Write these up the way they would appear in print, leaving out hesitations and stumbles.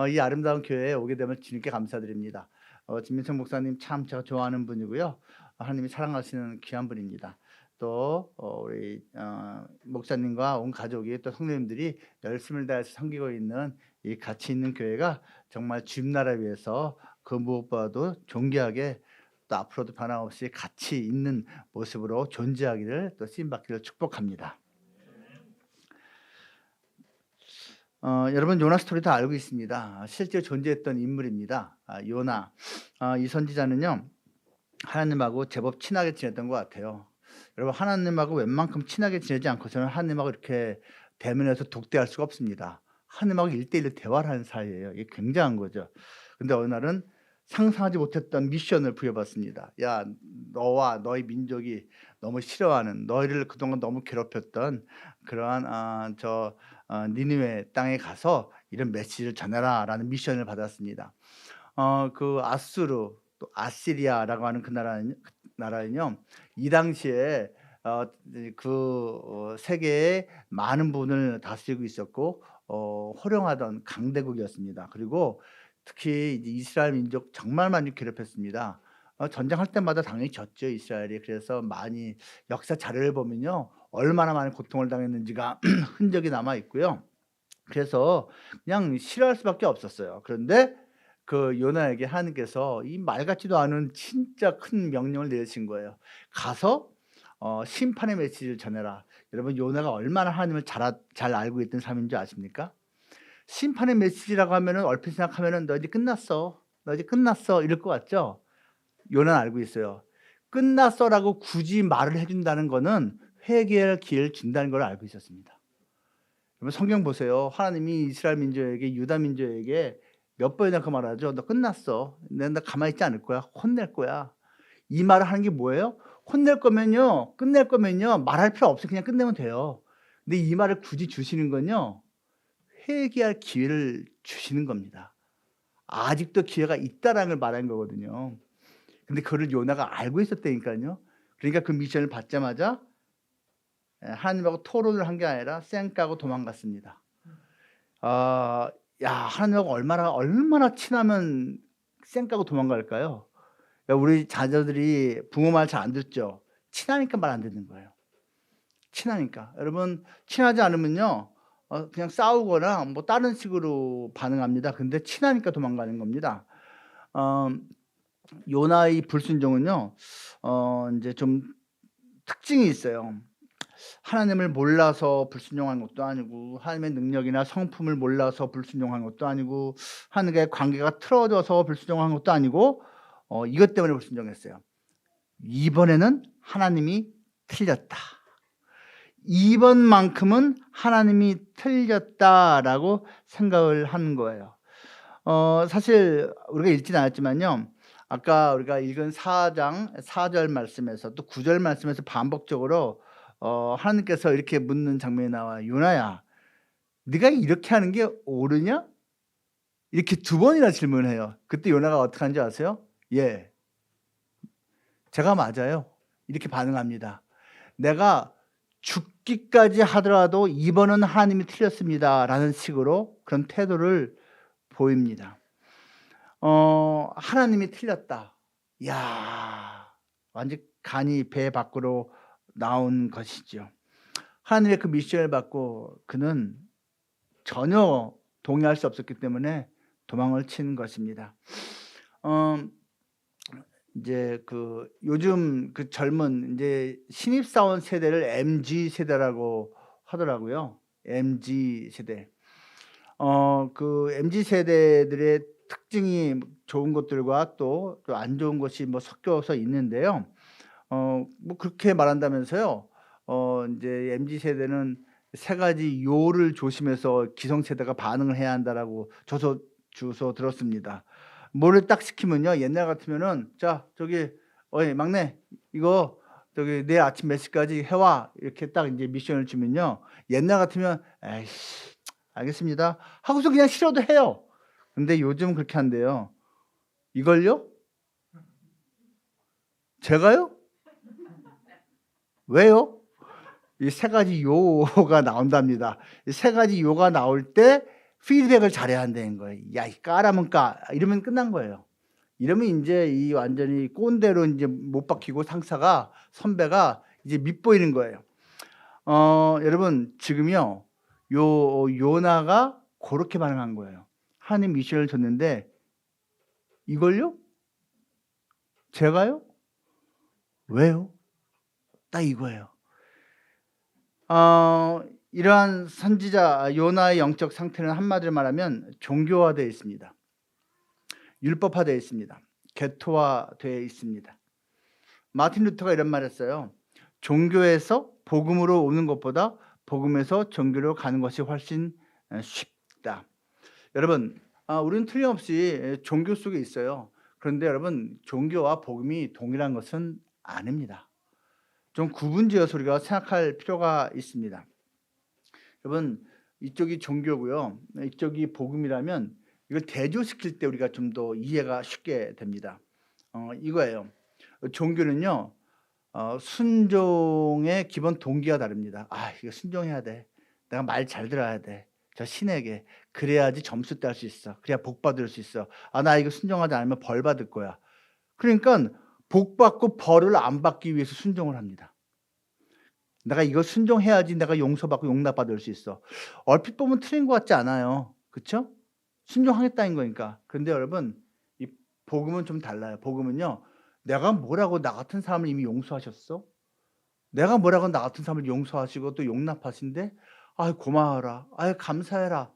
이 아름다운 교회에 오게 되면 주님께 감사드립니다. 진민성 목사님 참 제가 좋아하는 분이고요. 하나님이 사랑하시는 귀한 분입니다. 또 우리 목사님과 온 가족이 또 성도님들이 열심을 다해서 섬기고 있는 이 가치 있는 교회가 정말 주님 나라 위해서 그 무엇보다도 존귀하게 또 앞으로도 변함없이 가치 있는 모습으로 존재하기를 또 쓰임 받기를 축복합니다. 여러분 요나 스토리 다 알고 있습니다. 실제 존재했던 인물입니다. 요나. 이 선지자는요 하나님하고 제법 친하게 지냈던 것 같아요. 여러분 하나님하고 웬만큼 친하게 지내지 않고서는 하나님하고 이렇게 대면해서 독대할 수가 없습니다. 하나님하고 1:1로 대화를 하는 사이예요. 이게 굉장한 거죠. 근데 어느 날은 상상하지 못했던 미션을 부여받습니다. 야, 너와 너희 민족이 너무 싫어하는, 너희를 그동안 너무 괴롭혔던 그러한 니느웨 땅에 가서 이런 메시지를 전해라라는 미션을 받았습니다. 그 아수르 또 아시리아라고 하는 그 나라는요. 이 당시에 세계의 많은 부분을 다스리고 있었고 호령하던 강대국이었습니다. 그리고 특히 이제 이스라엘 민족 정말 많이 괴롭혔습니다. 전쟁할 때마다 당연히 졌죠, 이스라엘이. 그래서 많이 역사 자료를 보면요. 얼마나 많은 고통을 당했는지가 흔적이 남아 있고요. 그래서 그냥 싫어할 수밖에 없었어요. 그런데 그 요나에게 하나님께서 이 말 같지도 않은 진짜 큰 명령을 내리신 거예요. 가서 심판의 메시지를 전해라. 여러분 요나가 얼마나 하나님을 잘 알고 있던 사람인 줄 아십니까? 심판의 메시지라고 하면은 얼핏 생각하면은 "너 이제 끝났어. 너 이제 끝났어." 이럴 것 같죠? 요나는 알고 있어요. "끝났어."라고 굳이 말을 해 준다는 거는 회개할 기회를 준다는 걸 알고 있었습니다. 여러분 성경 보세요. 하나님이 이스라엘 민족에게 유다 민족에게 몇 번이나 그 말하죠. "너 끝났어. 너 가만히 있지 않을 거야. 혼낼 거야." 이 말을 하는 게 뭐예요? 혼낼 거면요. 끝낼 거면요. 말할 필요 없어요. 그냥 끝내면 돼요. 근데 이 말을 굳이 주시는 건요. 회개할 기회를 주시는 겁니다. 아직도 기회가 있다라는 걸 말하는 거거든요. 근데 그거를 요나가 알고 있었다니까요. 그러니까 그 미션을 받자마자 하나님하고 토론을 한 게 아니라 쌩 까고 도망갔습니다. 야, 하나님하고 얼마나 친하면 쌩 까고 도망갈까요? 우리 자녀들이 부모 말 잘 안 듣죠. 친하니까 말 안 듣는 거예요. 친하니까. 여러분 친하지 않으면요. 그냥 싸우거나 뭐 다른 식으로 반응합니다. 근데 친하니까 도망가는 겁니다. 어 요나의 불순종은요. 인제 좀 특징이 있어요. 하나님을 몰라서 불순종한 것도 아니고 하나님의 능력이나 성품을 몰라서 불순종한 것도 아니고 하나님과의 관계가 틀어져서 불순종한 것도 아니고 이것 때문에 불순종했어요. 이번에는 하나님이 틀렸다. 이번만큼은 하나님이 틀렸다라고 생각을 한 거예요. 사실 우리가 읽지는 않았지만요. 아까 우리가 읽은 4장 4절 말씀에서 또 9절 말씀에서 반복적으로 하나님께서 이렇게 묻는 장면이 나와요. "요나야, 네가 이렇게 하는 게 옳으냐?" 이렇게 2번이나 질문을 해요. 그때 요나가 어떻게 하는지 아세요? "예. 제가 맞아요." 이렇게 반응합니다. "내가 죽기까지 하더라도 이번은 하나님이 틀렸습니다."라는 식으로 그런 태도를 보입니다. 하나님이 틀렸다. 야, 완전 간이 배 밖으로 나온 것이죠. 하나님의 그 미션을 받고 그는 전혀 동의할 수 없었기 때문에 도망을 친 것입니다. 인제 그 요즘 그 젊은 인제 신입사원 세대를 MZ 세대라고 하더라고요. MZ 세대. 그 MZ 세대들의 특징이 좋은 것들과 또 안 좋은 것이 뭐 섞여서 있는데요. 뭐 그렇게 말한다면서요. 인제 MZ 세대는 세 가지 요를 조심해서 기성세대가 반응을 해야 한다라고 주워 들었습니다. 뭐를 딱 시키면요. 옛날 같으면은 "자 저기 어이 막내 이거 저기 내일 아침 몇 시까지 해 와." 이렇게 딱 인제 미션을 주면요. 옛날 같으면 "에이씨 알겠습니다." 하고서 그냥 싫어도 해요. 근데 요즘은 그렇게 한대요. "이걸요? 제가요? 왜요?" 이 세 가지 요가 나온답니다. 이 세 가지 요가 나올 때 피드백을 잘해야 한다는 거예요. "야 이 까라면 까." 이러면 끝난 거예요. 이러면 인제 이 완전히 꼰대로 인제 못 박히고 상사가 선배가 이제 밉보이는 거예요. 여러분 지금요 요나가 고렇게 반응한 거예요. 하나님 미션을 줬는데 "이걸요? 제가요? 왜요?" 딱 이거예요. 이러한 선지자 요나의 영적 상태는 한마디로 말하면 종교화되어 있습니다. 율법화되어 있습니다. 개토화되어 있습니다. 마틴 루터가 이런 말을 했어요. 종교에서 복음으로 오는 것보다 복음에서 종교로 가는 것이 훨씬 쉽다. 여러분 우리는 틀림없이 종교 속에 있어요. 그런데 여러분 종교와 복음이 동일한 것은 아닙니다. 좀 구분지어서 우리가 생각할 필요가 있습니다. 여러분 이쪽이 종교고요. 이쪽이 복음이라면 이걸 대조시킬 때 우리가 좀 더 이해가 쉽게 됩니다. 이거예요. 종교는요. 순종의 기본 동기가 다릅니다. 이거 순종해야 돼. 내가 말 잘 들어야 돼. 저 신에게. 그래야지 점수 딸 수 있어. 그래야 복 받을 수 있어. 나 이거 순종하지 않으면 벌 받을 거야. 그러니까 복 받고 벌을 안 받기 위해서 순종을 합니다. 내가 이거 순종해야지 내가 용서받고 용납받을 수 있어. 얼핏 보면 틀린 것 같지 않아요. 그쵸? 순종하겠다는 거니까. 그런데 여러분 이 복음은 좀 달라요. 복음은요. 내가 뭐라고 나 같은 사람을 이미 용서하셨어? 내가 뭐라고 나 같은 사람을 용서하시고 또 용납하신데 고마워라. 감사해라.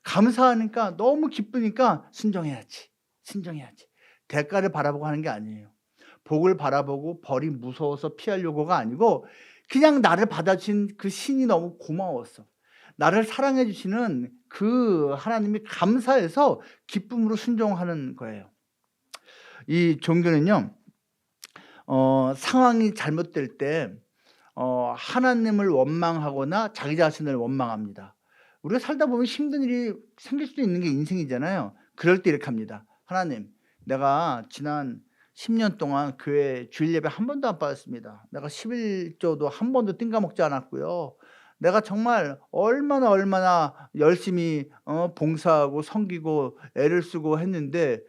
감사하니까 너무 기쁘니까 순종해야지. 순종해야지. 대가를 바라보고 하는 게 아니에요. 복을 바라보고 벌이 무서워서 피하려고가 아니고 그냥 나를 받아주신 그 신이 너무 고마웠어. 나를 사랑해 주시는 그 하나님이 감사해서 기쁨으로 순종하는 거예요. 이 종교는요. 상황이 잘못될 때 하나님을 원망하거나 자기 자신을 원망합니다. 우리가 살다 보면 힘든 일이 생길 수도 있는 게 인생이잖아요. 그럴 때 이렇게 합니다. 하나님, 내가 지난 10년 동안 교회 주일 예배 한 번도 안 빠졌습니다. 내가 11조도 한 번도 띵가먹지 않았고요. 내가 정말 얼마나 열심히 봉사하고 섬기고 애를 쓰고 했는데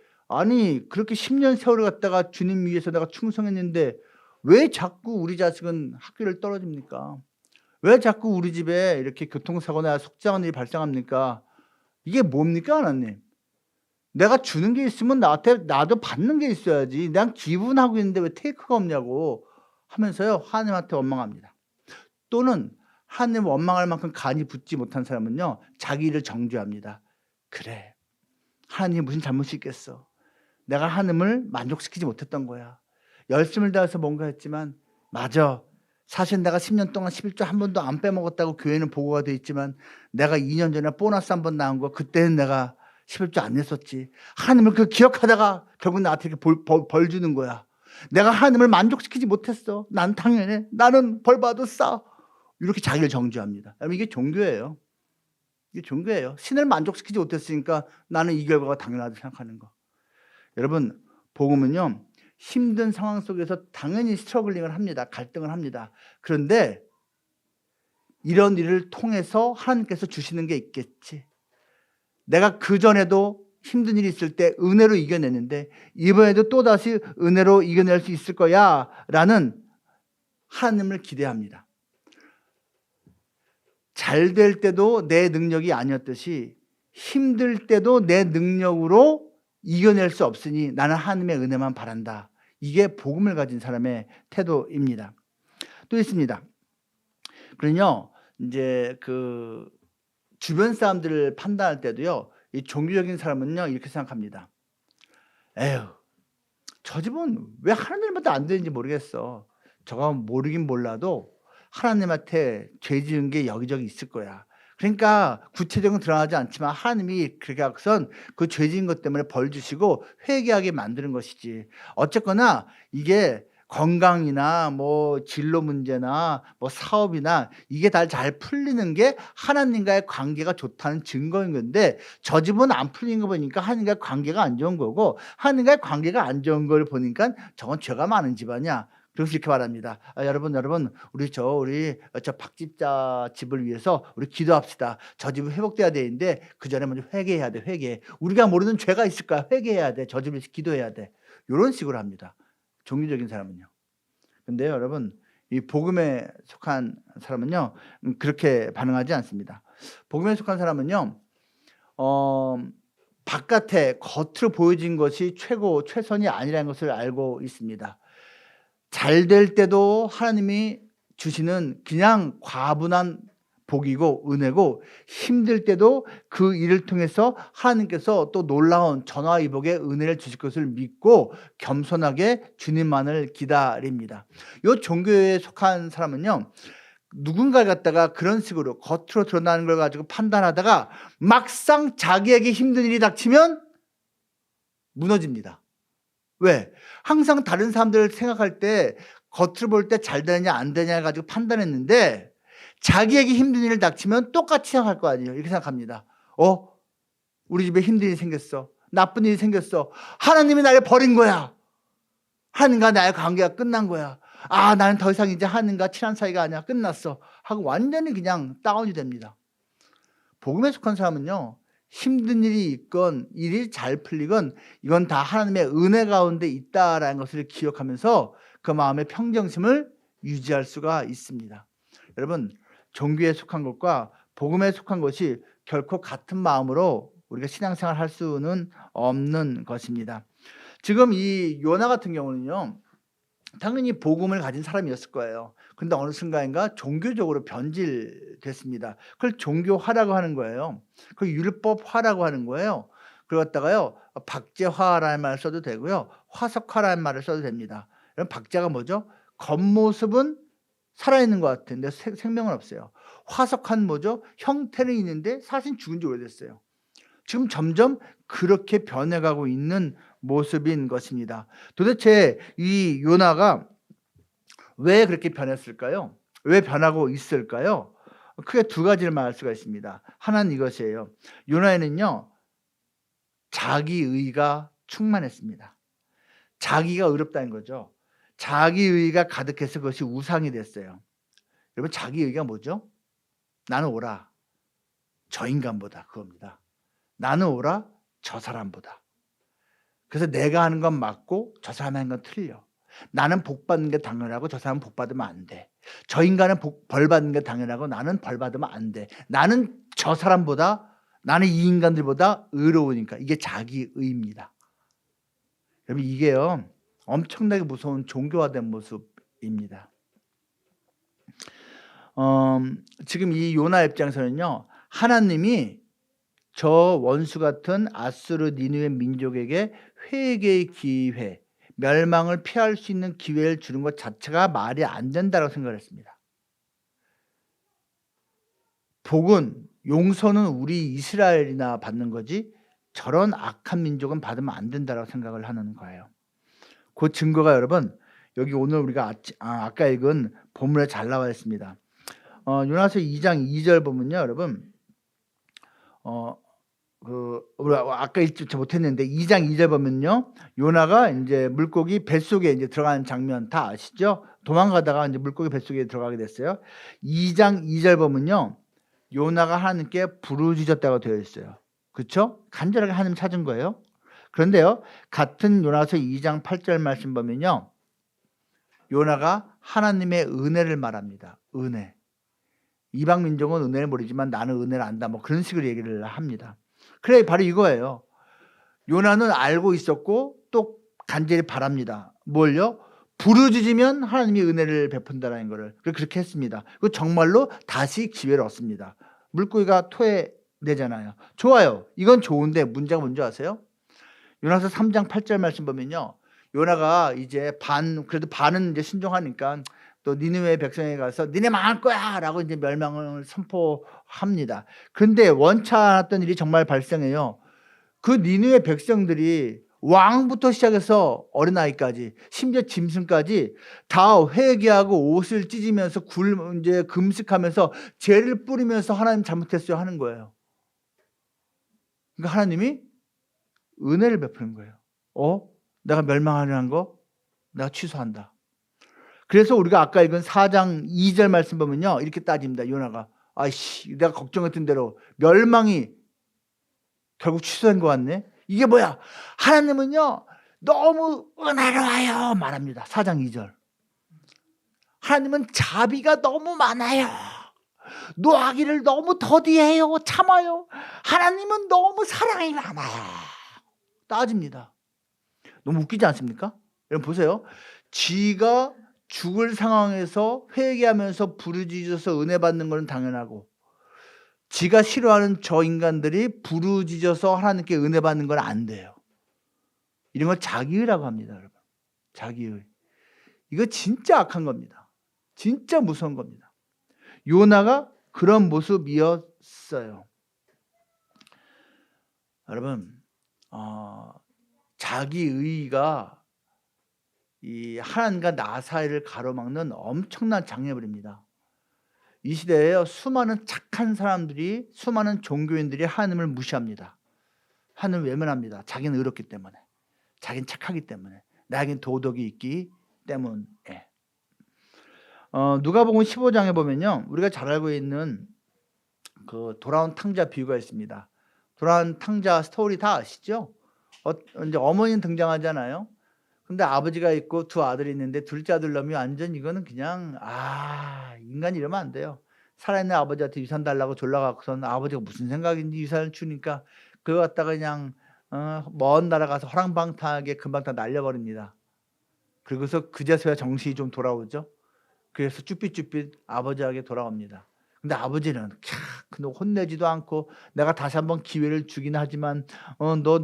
그렇게 10년 세월을 갖다가 주님 위해서 내가 충성했는데 왜 자꾸 우리 자식은 학교를 떨어집니까? 왜 자꾸 우리 집에 이렇게 교통사고나 속상한 일이 발생합니까? 이게 뭡니까 하나님? 내가 주는 게 있으면 나도 받는 게 있어야지. 난 기분하고 있는데 왜 테이크가 없냐고 하면서요. 하나님한테 원망합니다. 또는 하나님 원망할 만큼 간이 붙지 못한 사람은요. 자기 일을 정죄합니다. 그래. 하나님이 무슨 잘못이 있겠어. 내가 하나님을 만족시키지 못했던 거야. 열심을 다해서 뭔가 했지만 맞아. 사실 내가 10년 동안 11조 한 번도 안 빼먹었다고 교회는 보고가 돼 있지만 내가 2년 전에 보너스 한 번 나온 거 그때는 내가 11조 안 냈었지. 하나님을 그 기억하다가 결국 나한테 이렇게 벌 주는 거야. 내가 하나님을 만족시키지 못했어. 난 당연해. 나는 벌 받았어. 이렇게 자기를 정죄합니다. 여러분 이게 종교예요. 이게 종교예요. 신을 만족시키지 못했으니까 나는 이 결과가 당연하다고 생각하는 거. 여러분 복음은요. 힘든 상황 속에서 당연히 스트러글링을 합니다. 갈등을 합니다. 그런데 이런 일을 통해서 하나님께서 주시는 게 있겠지. 내가 그전에도 힘든 일이 있을 때 은혜로 이겨냈는데 이번에도 또다시 은혜로 이겨낼 수 있을 거야 라는 하나님을 기대합니다. 잘 될 때도 내 능력이 아니었듯이 힘들 때도 내 능력으로 이겨낼 수 없으니 나는 하나님의 은혜만 바란다. 이게 복음을 가진 사람의 태도입니다. 또 있습니다. 그러면요, 이제 그 주변 사람들을 판단할 때도요, 이 종교적인 사람은요 이렇게 생각합니다. 에휴, 저 집은 왜 하나님한테 안 되는지 모르겠어. 저가 모르긴 몰라도 하나님한테 죄 지은 게 여기저기 있을 거야. 그러니까 구체적으로 드러나지 않지만 하나님이 그렇게 하고선 그 죄 지은 것 때문에 벌 주시고 회개하게 만드는 것이지. 어쨌거나 이게 건강이나 뭐 진로 문제나 뭐 사업이나 이게 다 잘 풀리는 게 하나님과의 관계가 좋다는 증거인 건데 저 집은 안 풀린 거 보니까 하나님과의 관계가 안 좋은 거고 하나님과의 관계가 안 좋은 걸 보니까 저건 죄가 많은 집안이야. 그래서 이렇게 말합니다. 여러분 우리 저 박집자 집을 위해서 우리 기도합시다. 저 집은 회복돼야 되는데 그전에 먼저 회개해야 돼. 회개. 우리가 모르는 죄가 있을까? 회개해야 돼. 저 집을 위해서 기도해야 돼." 요런 식으로 합니다, 종교적인 사람은요. 근데요 여러분, 이 복음에 속한 사람은요 그렇게 반응하지 않습니다. 복음에 속한 사람은요 바깥에 겉으로 보여진 것이 최선이 아니라는 것을 알고 있습니다. 잘 될 때도 하나님이 주시는 그냥 과분한 복이고 은혜고, 힘들 때도 그 일을 통해서 하나님께서 또 놀라운 전화위복의 은혜를 주실 것을 믿고 겸손하게 주님만을 기다립니다. 이 종교에 속한 사람은요 누군가를 갖다가 그런 식으로 겉으로 드러나는 걸 가지고 판단하다가 막상 자기에게 힘든 일이 닥치면 무너집니다. 왜? 항상 다른 사람들을 생각할 때 겉으로 볼 때 잘 되느냐 안 되느냐 가지고 판단했는데 자기에게 힘든 일을 닥치면 똑같이 생각할 거 아니에요. 이렇게 생각합니다. 우리 집에 힘든 일이 생겼어. 나쁜 일이 생겼어. 하나님이 나를 버린 거야. 하나님과 나의 관계가 끝난 거야. 나는 더 이상 이제 하나님과 친한 사이가 아니야. 끝났어. 하고 완전히 그냥 다운이 됩니다. 복음에 속한 사람은요 힘든 일이 있건 일이 잘 풀리건 이건 다 하나님의 은혜 가운데 있다라는 것을 기억하면서 그 마음의 평정심을 유지할 수가 있습니다. 여러분, 종교에 속한 것과 복음에 속한 것이 결코 같은 마음으로 우리가 신앙생활을 할 수는 없는 것입니다. 지금 이 요나 같은 경우는요 당연히 복음을 가진 사람이었을 거예요. 그런데 어느 순간인가 종교적으로 변질됐습니다. 그걸 종교화라고 하는 거예요. 그걸 율법화라고 하는 거예요. 그걸 갖다가요 박제화라는 말을 써도 되고요 화석화라는 말을 써도 됩니다. 그럼 박제가 뭐죠? 겉모습은 살아있는 것 같은데 생명은 없어요. 화석한 뭐죠? 형태는 있는데 사실 죽은 지 오래됐어요. 지금 점점 그렇게 변해가고 있는 모습인 것입니다. 도대체 이 요나가 왜 그렇게 변했을까요? 왜 변하고 있을까요? 크게 두 가지를 말할 수가 있습니다. 하나는 이것이에요. 요나에는요 자기의가 충만했습니다. 자기가 의롭다는 거죠. 자기의가 가득해서 그것이 우상이 됐어요. 여러분, 자기의가 뭐죠? 나는 오라 저 인간보다, 그겁니다. 나는 오라 저 사람보다. 그래서 내가 하는 건 맞고 저 사람이 하는 건 틀려. 나는 복 받는 게 당연하고 저 사람은 복 받으면 안 돼. 저 인간은 벌 받는 게 당연하고 나는 벌 받으면 안 돼. 나는 저 사람보다, 나는 이 인간들보다 의로우니까. 이게 자기의입니다. 여러분, 이게요 엄청나게 무서운 종교화된 모습입니다. 지금 이 요나 입장에서는요 하나님이 저 원수 같은 아수르 니느웨 민족에게 회개의 기회, 멸망을 피할 수 있는 기회를 주는 것 자체가 말이 안 된다고 생각을 했습니다. 복은, 용서는 우리 이스라엘이나 받는 거지 저런 악한 민족은 받으면 안 된다고 생각을 하는 거예요. 그 증거가 여러분 여기 오늘 우리가 아까 읽은 본문에 잘 나와 있습니다. 요나서 2장 2절 보면요 여러분 아까 읽지 못했는데 2장 2절 보면요 요나가 이제 물고기 뱃속에 이제 들어가는 장면 다 아시죠? 도망가다가 이제 물고기 뱃속에 들어가게 됐어요. 2장 2절 보면요 요나가 하나님께 부르짖었다고 되어 있어요. 그렇죠? 간절하게 하나님 찾은 거예요. 그런데요 같은 요나서 2장 8절 말씀 보면요 요나가 하나님의 은혜를 말합니다. 은혜. 이방 민족은 은혜를 모르지만 나는 은혜를 안다, 뭐 그런 식으로 얘기를 합니다. 그래, 바로 이거예요. 요나는 알고 있었고 또 간절히 바랍니다. 뭘요? 부르짖으면 하나님이 은혜를 베푼다는 것을. 그렇게 했습니다. 그 정말로 다시 기회를 얻습니다. 물고기가 토해내잖아요. 좋아요. 이건 좋은데 문제가 뭔지 아세요? 요나서 3장 8절 말씀 보면요 요나가 이제 그래도 반은 이제 신중하니까 또 니느웨 백성에 가서 니네 망할 거야 라고 이제 멸망을 선포합니다. 그런데 원치 않았던 일이 정말 발생해요. 그 니느웨 백성들이 왕부터 시작해서 어린아이까지 심지어 짐승까지 다 회개하고 옷을 찢으면서 이제 금식하면서 죄를 뿌리면서 하나님 잘못했어요 하는 거예요. 그러니까 하나님이 은혜를 베푸는 거예요. 내가 멸망하려는 거 내가 취소한다. 그래서 우리가 아까 읽은 4장 2절 말씀 보면요, 이렇게 따집니다. 요나가 아이씨, 내가 걱정했던 대로 멸망이 결국 취소된 것 같네. 이게 뭐야? 하나님은요 너무 은혜로워요 말합니다. 4장 2절. 하나님은 자비가 너무 많아요. 노하기를 너무 더디해요. 참아요. 하나님은 너무 사랑이 많아요. 따집니다. 너무 웃기지 않습니까? 여러분 보세요. 지가 죽을 상황에서 회개하면서 부르짖어서 은혜 받는 것은 당연하고, 지가 싫어하는 저 인간들이 부르짖어서 하나님께 은혜 받는 건 안 돼요. 이런 걸 자기의라고 합니다. 여러분, 자기의. 이거 진짜 악한 겁니다. 진짜 무서운 겁니다. 요나가 그런 모습이었어요. 여러분, 자기의가 이 하나님과 나 사이를 가로막는 엄청난 장애물입니다. 이 시대에 수많은 착한 사람들이, 수많은 종교인들이 하나님을 무시합니다. 하나님을 외면합니다. 자기는 의롭기 때문에, 자기는 착하기 때문에, 나에겐 도덕이 있기 때문에. 누가복음 15장에 보면요, 우리가 잘 알고 있는 그 돌아온 탕자 비유가 있습니다. 돌아온 탕자 스토리 다 아시죠? 이제 어머니는 등장하잖아요. 근데 아버지가 있고 두 아들이 있는데 둘째 아들 놈이 완전 이거는 그냥 인간이 이러면 안 돼요. 살아있는 아버지한테 유산 달라고 졸라갖고선 아버지가 무슨 생각인지 유산을 주니까 그거 갖다가 그냥 먼 나라 가서 허랑방탕하게 금방 다 날려버립니다. 그리고서 그제서야 정신이 좀 돌아오죠. 그래서 쭈삣쭈삣 아버지에게 돌아옵니다. 근데 아버지는 근데 혼내지도 않고, 내가 다시 한번 기회를 주긴 하지만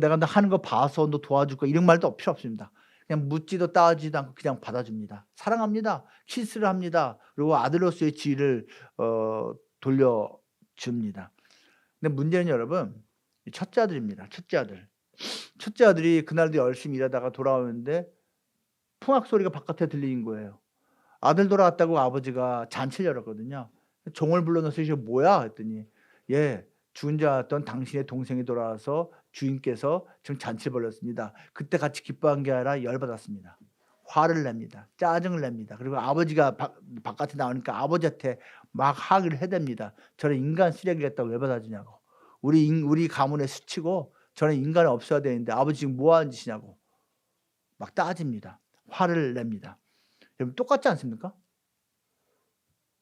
내가 너 하는 거 봐서 너 도와줄 거, 이런 말도 필요 없습니다. 그냥 묻지도 따지도 않고 그냥 받아줍니다. 사랑합니다. 키스를 합니다. 그리고 아들로서의 지위를 돌려줍니다. 근데 문제는 여러분, 첫째 아들입니다. 첫째 아들이 그날도 열심히 일하다가 돌아오는데 풍악 소리가 바깥에 들리는 거예요. 아들 돌아왔다고 아버지가 잔치를 열었거든요. 종을 불러넣어서 이게 뭐야 했더니, 죽은 줄 알았던 당신의 동생이 돌아와서 주인께서 지금 잔치를 벌였습니다. 그때 같이 기뻐한 게 아니라 열받았습니다. 화를 냅니다. 짜증을 냅니다. 그리고 아버지가 바깥에 나오니까 아버지한테 막 항의를 해댑니다. 저는 인간 쓰레기를 했다고 왜 받아주냐고. 우리 가문에 스치고 저는 인간이 없어야 되는데 아버지 지금 뭐 하는 짓이냐고 막 따집니다. 화를 냅니다. 여러분 똑같지 않습니까?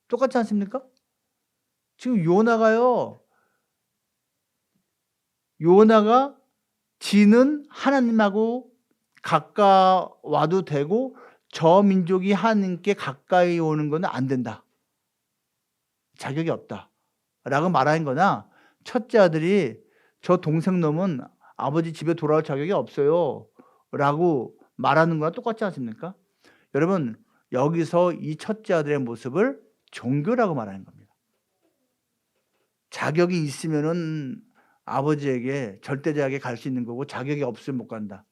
똑같지 않습니까? 지금 요나가 지는 하나님하고 가까워도 되고 저 민족이 하나님께 가까이 오는 것은 안 된다. 자격이 없다. 라고 말하는 거나, 첫째 아들이 저 동생 놈은 아버지 집에 돌아올 자격이 없어요. 라고 말하는 거나 똑같지 않습니까? 여러분, 여기서 이 첫째 아들의 모습을 종교라고 말하는 겁니다. 자격이 있으면은 아버지에게 절대자에게 갈 수 있는 거고, 자격이 없으면 못 간다.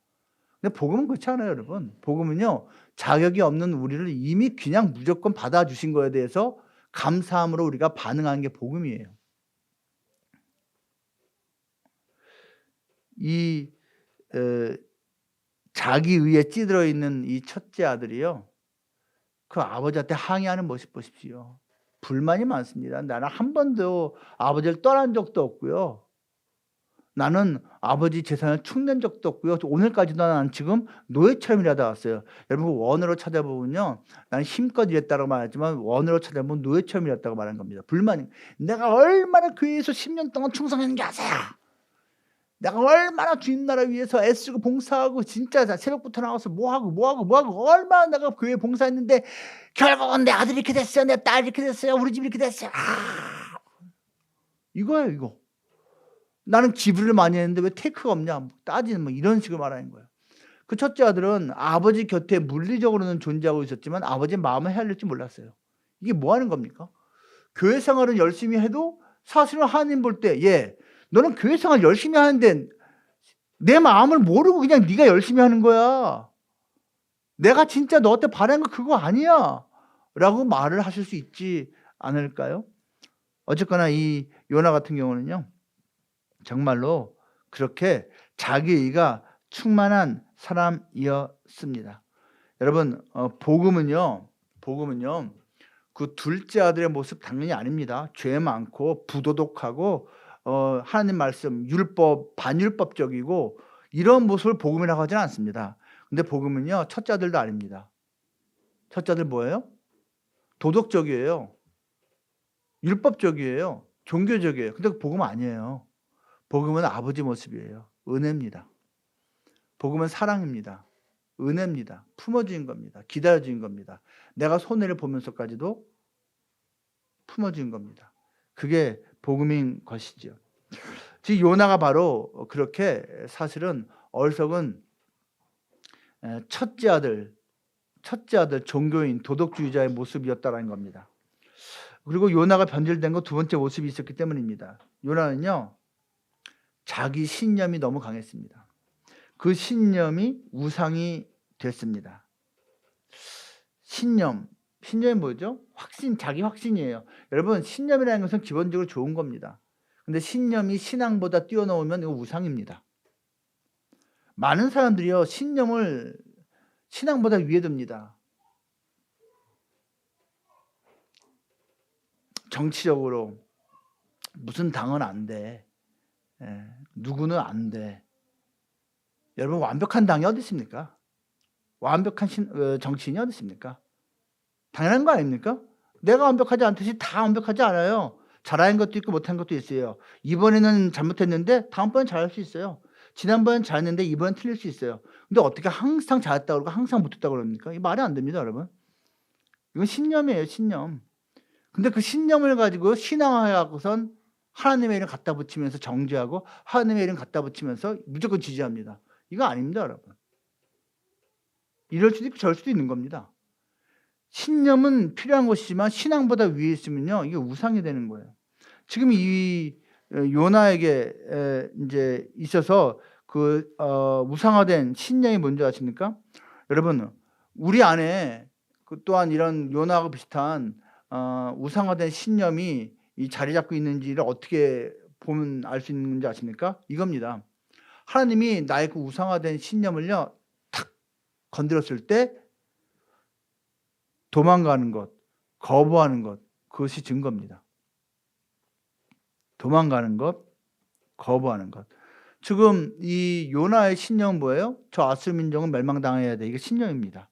근데 복음은 그렇지 않아요, 여러분. 복음은요, 자격이 없는 우리를 이미 그냥 무조건 받아주신 거에 대해서 감사함으로 우리가 반응하는 게 복음이에요. 이 자기의에 찌들어 있는 이 첫째 아들이요, 그 아버지한테 항의하는 모습 보십시오. 불만이 많습니다. 나는 한 번도 아버지를 떠난 적도 없고요. 나는 아버지 재산을 축낸 적도 없고요. 오늘까지도 나는 지금 노예처럼 일하다 왔어요. 여러분, 원어로 찾아보면요, 나는 힘껏 일했다고 말하지만 원어로 찾아보면 노예처럼 일했다고 말하는 겁니다. 불만이, 내가 얼마나 교회에서 10년 동안 충성했는지 아세요? 내가 얼마나 주님 나라 위해서 애쓰고 봉사하고 진짜 새벽부터 나와서 뭐하고 얼마나 내가 교회에 봉사했는데 결국은 내 아들이 이렇게 됐어요. 내 딸이 이렇게 됐어요. 우리 집이 이렇게 됐어요. 이거예요, 이거. 나는 기부를 많이 했는데 왜 테이크가 없냐, 따지는 이런 식으로 말하는 거예요. 그 첫째 아들은 아버지 곁에 물리적으로는 존재하고 있었지만 아버지의 마음을 헤아릴지 몰랐어요. 이게 뭐 하는 겁니까? 교회 생활은 열심히 해도 사실은 하나님 볼 때, 너는 교회 생활 열심히 하는데 내 마음을 모르고 그냥 네가 열심히 하는 거야. 내가 진짜 너한테 바라는 거 그거 아니야. 라고 말을 하실 수 있지 않을까요? 어쨌거나 이 요나 같은 경우는요, 정말로 그렇게 자기의가 충만한 사람이었습니다. 여러분, 복음은요, 복음은요. 그 둘째 아들의 모습 당연히 아닙니다. 죄 많고 부도덕하고 하나님 말씀 율법 반율법적이고 이런 모습을 복음이라고 하지는 않습니다. 근데 복음은요. 첫째 아들도 아닙니다. 첫째 아들 뭐예요? 도덕적이에요. 율법적이에요. 종교적이에요. 근데 복음은 아니에요. 복음은 아버지 모습이에요. 은혜입니다. 복음은 사랑입니다. 은혜입니다. 품어주는 겁니다. 기다려주는 겁니다. 내가 손해를 보면서까지도 품어주는 겁니다. 그게 복음인 것이죠. 즉 요나가 바로 그렇게 사실은 어리석은 첫째 아들 종교인 도덕주의자의 모습이었다라는 겁니다. 그리고 요나가 변질된 거 두 번째 모습이 있었기 때문입니다. 요나는요. 자기 신념이 너무 강했습니다. 그 신념이 우상이 됐습니다. 신념이 뭐죠? 자기 확신이에요. 여러분 신념이라는 것은 기본적으로 좋은 겁니다. 근데 신념이 신앙보다 뛰어넘으면 이거 우상입니다. 많은 사람들이요. 신념을 신앙보다 위에 둡니다. 정치적으로 무슨 당은 안 돼. 누구는 안 돼. 여러분 완벽한 당이 어디 있습니까? 완벽한 정치인이 어디 있습니까? 당연한 거 아닙니까? 내가 완벽하지 않듯이 다 완벽하지 않아요. 잘하는 것도 있고 못한 것도 있어요. 이번에는 잘못했는데 다음번엔 잘할 수 있어요. 지난번엔 잘했는데 이번엔 틀릴 수 있어요. 근데 어떻게 항상 잘했다고 그러고 항상 못했다고 그럽니까? 이 말이 안 됩니다, 여러분. 이건 신념이에요, 신념. 근데 그 신념을 가지고 신앙화하고선 하나님의 이름 갖다 붙이면서 정죄하고 하나님의 이름 갖다 붙이면서 무조건 지지합니다. 이거 아닙니다, 여러분. 이럴 수도 있고 저럴 수도 있는 겁니다. 신념은 필요한 것이지만 신앙보다 위에 있으면요, 이게 우상이 되는 거예요. 지금 이 요나에게 이제 있어서 그 우상화된 신념이 뭔지 아십니까? 여러분, 우리 안에 그 또한 이런 요나하고 비슷한 우상화된 신념이 이 자리 잡고 있는지를 어떻게 보면 알 수 있는지 아십니까? 이겁니다. 하나님이 나의 그 우상화된 신념을요, 탁 건드렸을 때 도망가는 것, 거부하는 것, 그것이 증거입니다. 도망가는 것, 거부하는 것. 지금 이 요나의 신념은 뭐예요? 저 아수르 민족은 멸망당해야 돼. 이게 신념입니다.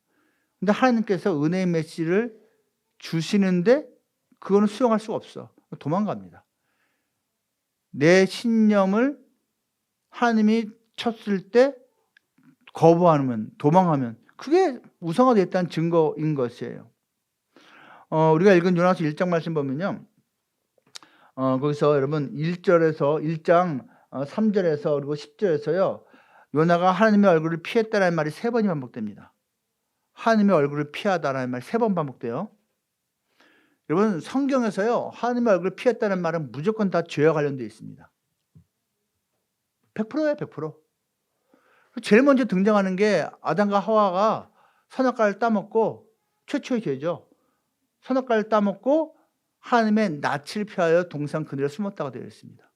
근데 하나님께서 은혜의 메시지를 주시는데 그거는 수용할 수가 없어. 도망갑니다. 내 신념을 하나님이 쳤을 때 거부하면, 도망하면 그게 우상화됐다는 증거인 것이에요. 우리가 읽은 요나서 1장 말씀 보면요. 거기서 여러분 1장 3절에서 그리고 10절에서요. 요나가 하나님의 얼굴을 피했다라는 말이 3번이 반복됩니다. 하나님의 얼굴을 피하다라는 말이 3번 반복돼요. 여러분 성경에서요. 하나님의 얼굴을 피했다는 말은 무조건 다 죄와 관련되어 있습니다. 100%예요. 100%. 제일 먼저 등장하는 게 아담과 하와가 선악과를 따먹고 최초의 죄죠. 선악과를 따먹고 하나님의 낯을 피하여 동산 그늘에 숨었다고 되어 있습니다.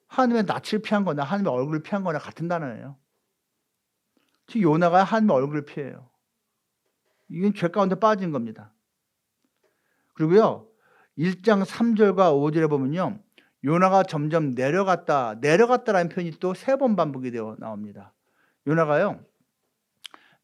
하나님의 낯을 피한 거나 하나님의 얼굴을 피한 거나 같은 단어예요. 즉 요나가 하나님의 얼굴을 피해요. 이건 죄 가운데 빠진 겁니다. 그리고요. 1장 3절과 5절에 보면요. 요나가 점점 내려갔다라는 표현이 또 3번 반복이 되어 나옵니다. 요나가요.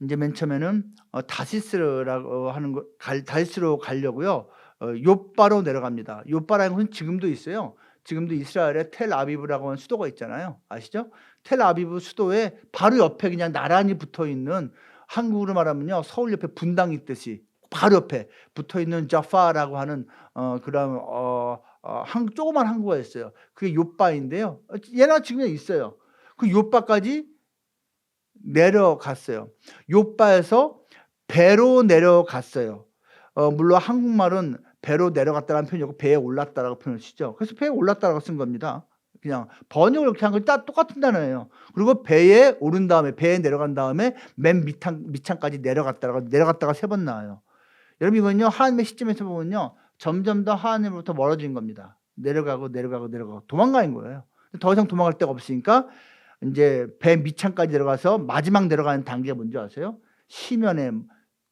이제 맨 처음에는 다시스라고 하는 거 다시스로 가려고요. 욥바로 내려갑니다. 욥바라는 것은 지금도 있어요. 지금도 이스라엘에 텔아비브라고 하는 수도가 있잖아요. 아시죠? 텔아비브 수도에 바로 옆에 그냥 나란히 붙어 있는 한국으로 말하면요. 서울 옆에 분당 있듯이 바로 옆에 붙어 있는 자파라고 하는 그런 조그만 항구가 있어요. 그게 욥바인데요. 얘가 지금 있어요. 그 욥바까지 내려갔어요. 욥바에서 배로 내려갔어요. 물론 한국말은 배로 내려갔다는 표현이 없고 배에 올랐다라고 표현을 쓰죠. 그래서 배에 올랐다라고 쓴 겁니다. 그냥 번역을 이렇게 한 거 다 똑같은 단어예요. 그리고 배에 오른 다음에 배에 내려간 다음에 맨 밑창까지 내려갔다가 3번 나와요. 여러분 이건요 하나님의 시점에서 보면요 점점 더 하나님으로부터 멀어진 겁니다. 내려가고 도망가는 거예요. 더 이상 도망갈 데가 없으니까 이제 배 밑창까지 내려가서 마지막 내려가는 단계가 뭔지 아세요? 시면에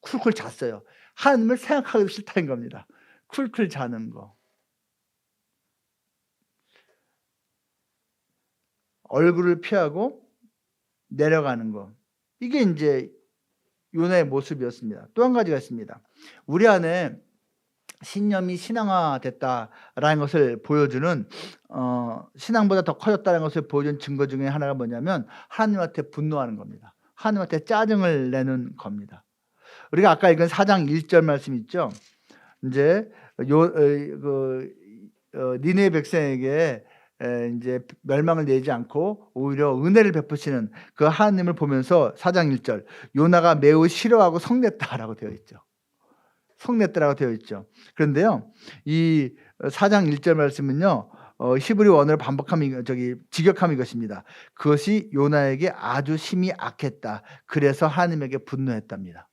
쿨쿨 잤어요. 하나님을 생각하기도 싫다는 겁니다. 쿨쿨 자는 거. 얼굴을 피하고 내려가는 거. 이게 인제 요나의 모습이었습니다. 또 한 가지가 있습니다. 우리 안에 신념이 신앙화됐다라는 것을 보여주는 신앙보다 더 커졌다는 것을 보여주는 증거 중에 하나가 뭐냐면 하나님한테 분노하는 겁니다. 하나님한테 짜증을 내는 겁니다. 우리가 아까 읽은 4장 1절 말씀 있죠. 인제 니느웨 백성에게 인제 멸망을 내지 않고 오히려 은혜를 베푸시는 그 하나님을 보면서 4장 1절 요나가 매우 싫어하고 성냈다라고 되어 있죠. 성냈다라고 되어 있죠. 그런데요. 이 4장 1절 말씀은요. 히브리 원어로 반복함이 직역함이 이것입니다. 그것이 요나에게 아주 심히 악했다. 그래서 하나님에게 분노했답니다.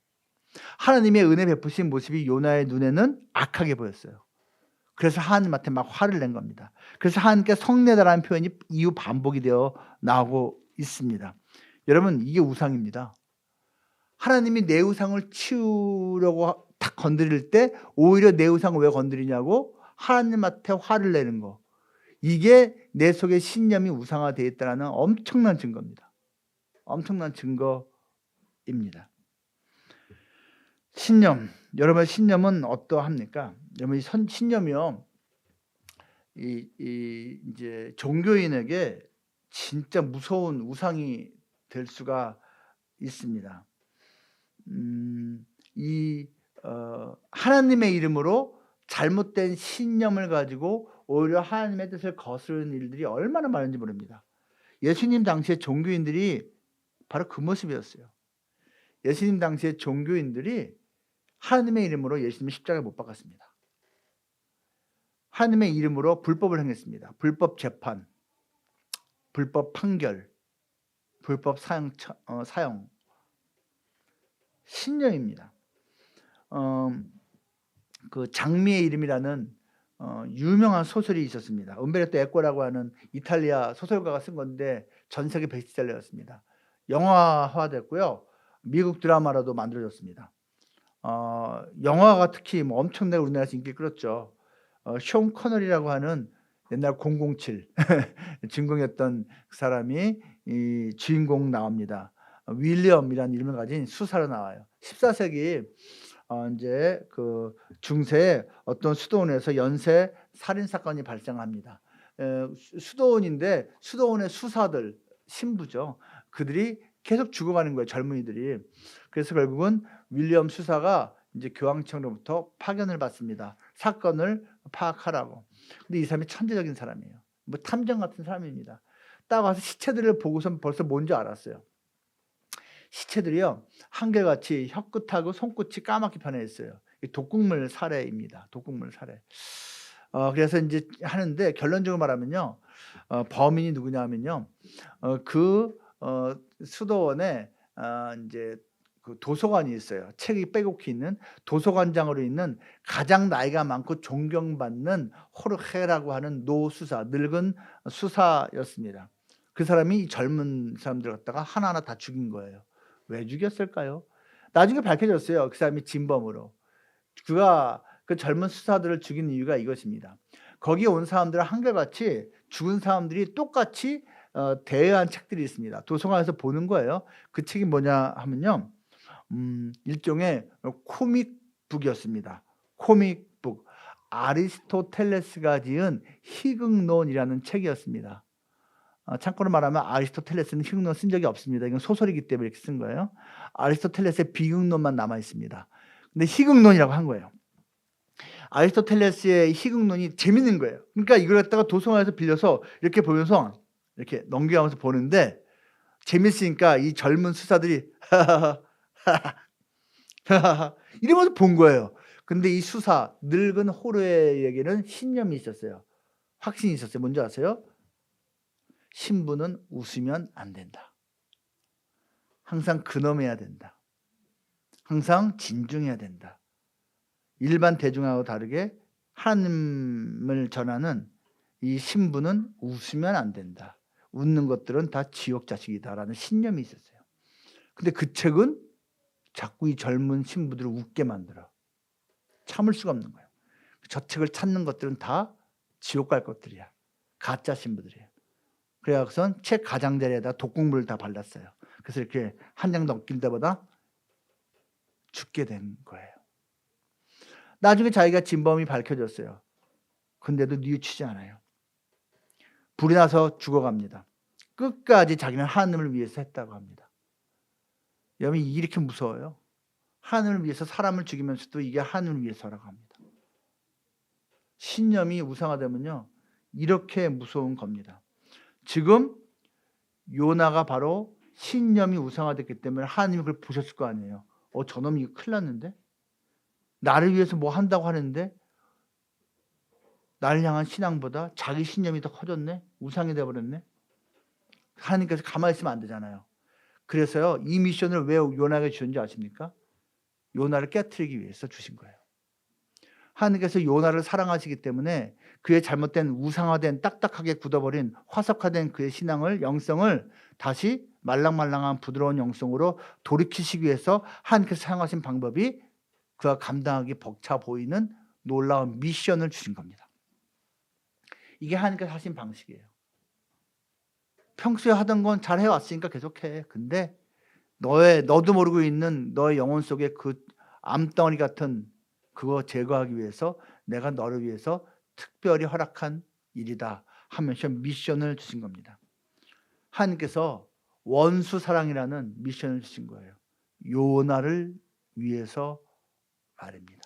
하나님의 은혜 베푸신 모습이 요나의 눈에는 악하게 보였어요. 그래서 하나님한테 막 화를 낸 겁니다. 그래서 하나님께 성내다라는 표현이 이후 반복이 되어 나오고 있습니다. 여러분 이게 우상입니다. 하나님이 내 우상을 치우려고 딱 건드릴 때 오히려 내 우상을 왜 건드리냐고 하나님한테 화를 내는 거. 이게 내 속에 신념이 우상화되어 있다는 엄청난 증거입니다. 엄청난 증거입니다. 신념. 여러분 신념은 어떠합니까? 여러분 신념이요. 이제 종교인에게 진짜 무서운 우상이 될 수가 있습니다. 하나님의 이름으로 잘못된 신념을 가지고 오히려 하나님의 뜻을 거스르는 일들이 얼마나 많은지 모릅니다. 예수님 당시의 종교인들이 바로 그 모습이었어요. 예수님 당시의 종교인들이 하나님의 이름으로 예수님을 십자가에 못 박았습니다. 하나님의 이름으로 불법을 행했습니다. 불법 재판, 불법 판결, 불법 사형. 신념입니다. 그 장미의 이름이라는 유명한 소설이 있었습니다. 음베르토 에코라고 하는 이탈리아 소설가가 쓴 건데 전 세계 베스트셀러였습니다. 영화화됐고요. 미국 드라마로도 만들어졌습니다. 영화가 특히 뭐 엄청나게 우리나라에서 인기를 끌었죠. 숀 커널이라고 하는 옛날 007 주인공이었던 그 사람이 이 주인공 나옵니다. 윌리엄이라는 이름을 가진 수사로 나와요. 14세기 인제 그 중세에 어떤 수도원에서 연쇄 살인 사건이 발생합니다. 수도원인데 수도원의 수사들 신부죠. 그들이 계속 죽어가는 거예요, 젊은이들이. 그래서 결국은 윌리엄 수사가 이제 교황청으로부터 파견을 받습니다. 사건을 파악하라고. 근데 이 사람이 천재적인 사람이에요. 뭐 탐정 같은 사람입니다. 딱 와서 시체들을 보고선 벌써 뭔지 알았어요. 시체들이요. 한결같이 혀끝하고 손끝이 까맣게 변해 있어요. 독극물 살해입니다. 독극물 살해. 그래서 인제 하는데 결론적으로 말하면요. 범인이 누구냐 하면요. 수도원에 인제 그 도서관이 있어요. 책이 빼곡히 있는 도서관장으로 있는 가장 나이가 많고 존경받는 호르헤라고 하는 노수사, 늙은 수사였습니다. 그 사람이 이 젊은 사람들 갖다가 하나하나 다 죽인 거예요. 왜 죽였을까요? 나중에 밝혀졌어요. 그 사람이 진범으로. 그가 그 젊은 수사들을 죽인 이유가 이것입니다. 거기에 온 사람들은 한결같이 죽은 사람들이 똑같이 대여한 책들이 있습니다. 도서관에서 보는 거예요. 그 책이 뭐냐 하면요. 일종의 코믹북이었습니다. 코믹북. 아리스토텔레스가 지은 희극론이라는 책이었습니다. 참고로 말하면 아리스토텔레스는 희극론 쓴 적이 없습니다. 이건 소설이기 때문에 이렇게 쓴 거예요. 아리스토텔레스의 비극론만 남아 있습니다. 근데 희극론이라고 한 거예요. 아리스토텔레스의 희극론이 재밌는 거예요. 그러니까 이걸 갖다가 도서관에서 빌려서 이렇게 보면서 이렇게 넘겨가면서 보는데 재밌으니까 이 젊은 수사들이 이러면서 본 거예요. 근데 이 수사 늙은 호르에게는 신념이 있었어요. 확신이 있었어요. 뭔지 아세요? 신부는 웃으면 안 된다. 항상 근엄해야 된다. 항상 진중해야 된다. 일반 대중하고 다르게 하나님을 전하는 이 신부는 웃으면 안 된다. 웃는 것들은 다 지옥 자식이다라는 신념이 있었어요. 근데 그 책은 자꾸 이 젊은 신부들을 웃게 만들어. 참을 수가 없는 거예요. 저 책을 찾는 것들은 다 지옥 갈 것들이야. 가짜 신부들이에요. 그래서선 책 가장자리에다 독극물을 다 발랐어요. 그래서 이렇게 한 장 넘길 때보다 죽게 된 거예요. 나중에 자기가 진범이 밝혀졌어요. 근데도 뉘우치지 않아요. 불이 나서 죽어갑니다. 끝까지 자기는 하나님을 위해서 했다고 합니다. 여러분 이렇게 무서워요. 하나님을 위해서 사람을 죽이면서도 이게 하나님을 위해서라고 합니다. 신념이 우상화되면요 이렇게 무서운 겁니다. 지금 요나가 바로 신념이 우상화됐기 때문에 하나님이 그걸 보셨을 거 아니에요. 저놈이 이거 큰일 났는데? 나를 위해서 뭐 한다고 하는데 나를 향한 신앙보다 자기 신념이 더 커졌네? 우상이 되어버렸네? 하나님께서 가만히 있으면 안 되잖아요. 그래서요 이 미션을 왜 요나에게 주셨는지 아십니까? 요나를 깨트리기 위해서 주신 거예요. 하나님께서 요나를 사랑하시기 때문에 그의 잘못된 우상화된 딱딱하게 굳어버린 화석화된 그의 신앙을 영성을 다시 말랑말랑한 부드러운 영성으로 돌이키시기 위해서 하나님께서 사용하신 방법이 그가 감당하기 벅차 보이는 놀라운 미션을 주신 겁니다. 이게 하나님께서 하신 방식이에요. 평소에 하던 건 잘 해왔으니까 계속해. 근데 너도 모르고 있는 너의 영혼 속에 그 암덩어리 같은 그거 제거하기 위해서 내가 너를 위해서 특별히 허락한 일이다 하면서 미션을 주신 겁니다. 하나님께서 원수 사랑이라는 미션을 주신 거예요. 요나를 위해서 말입니다.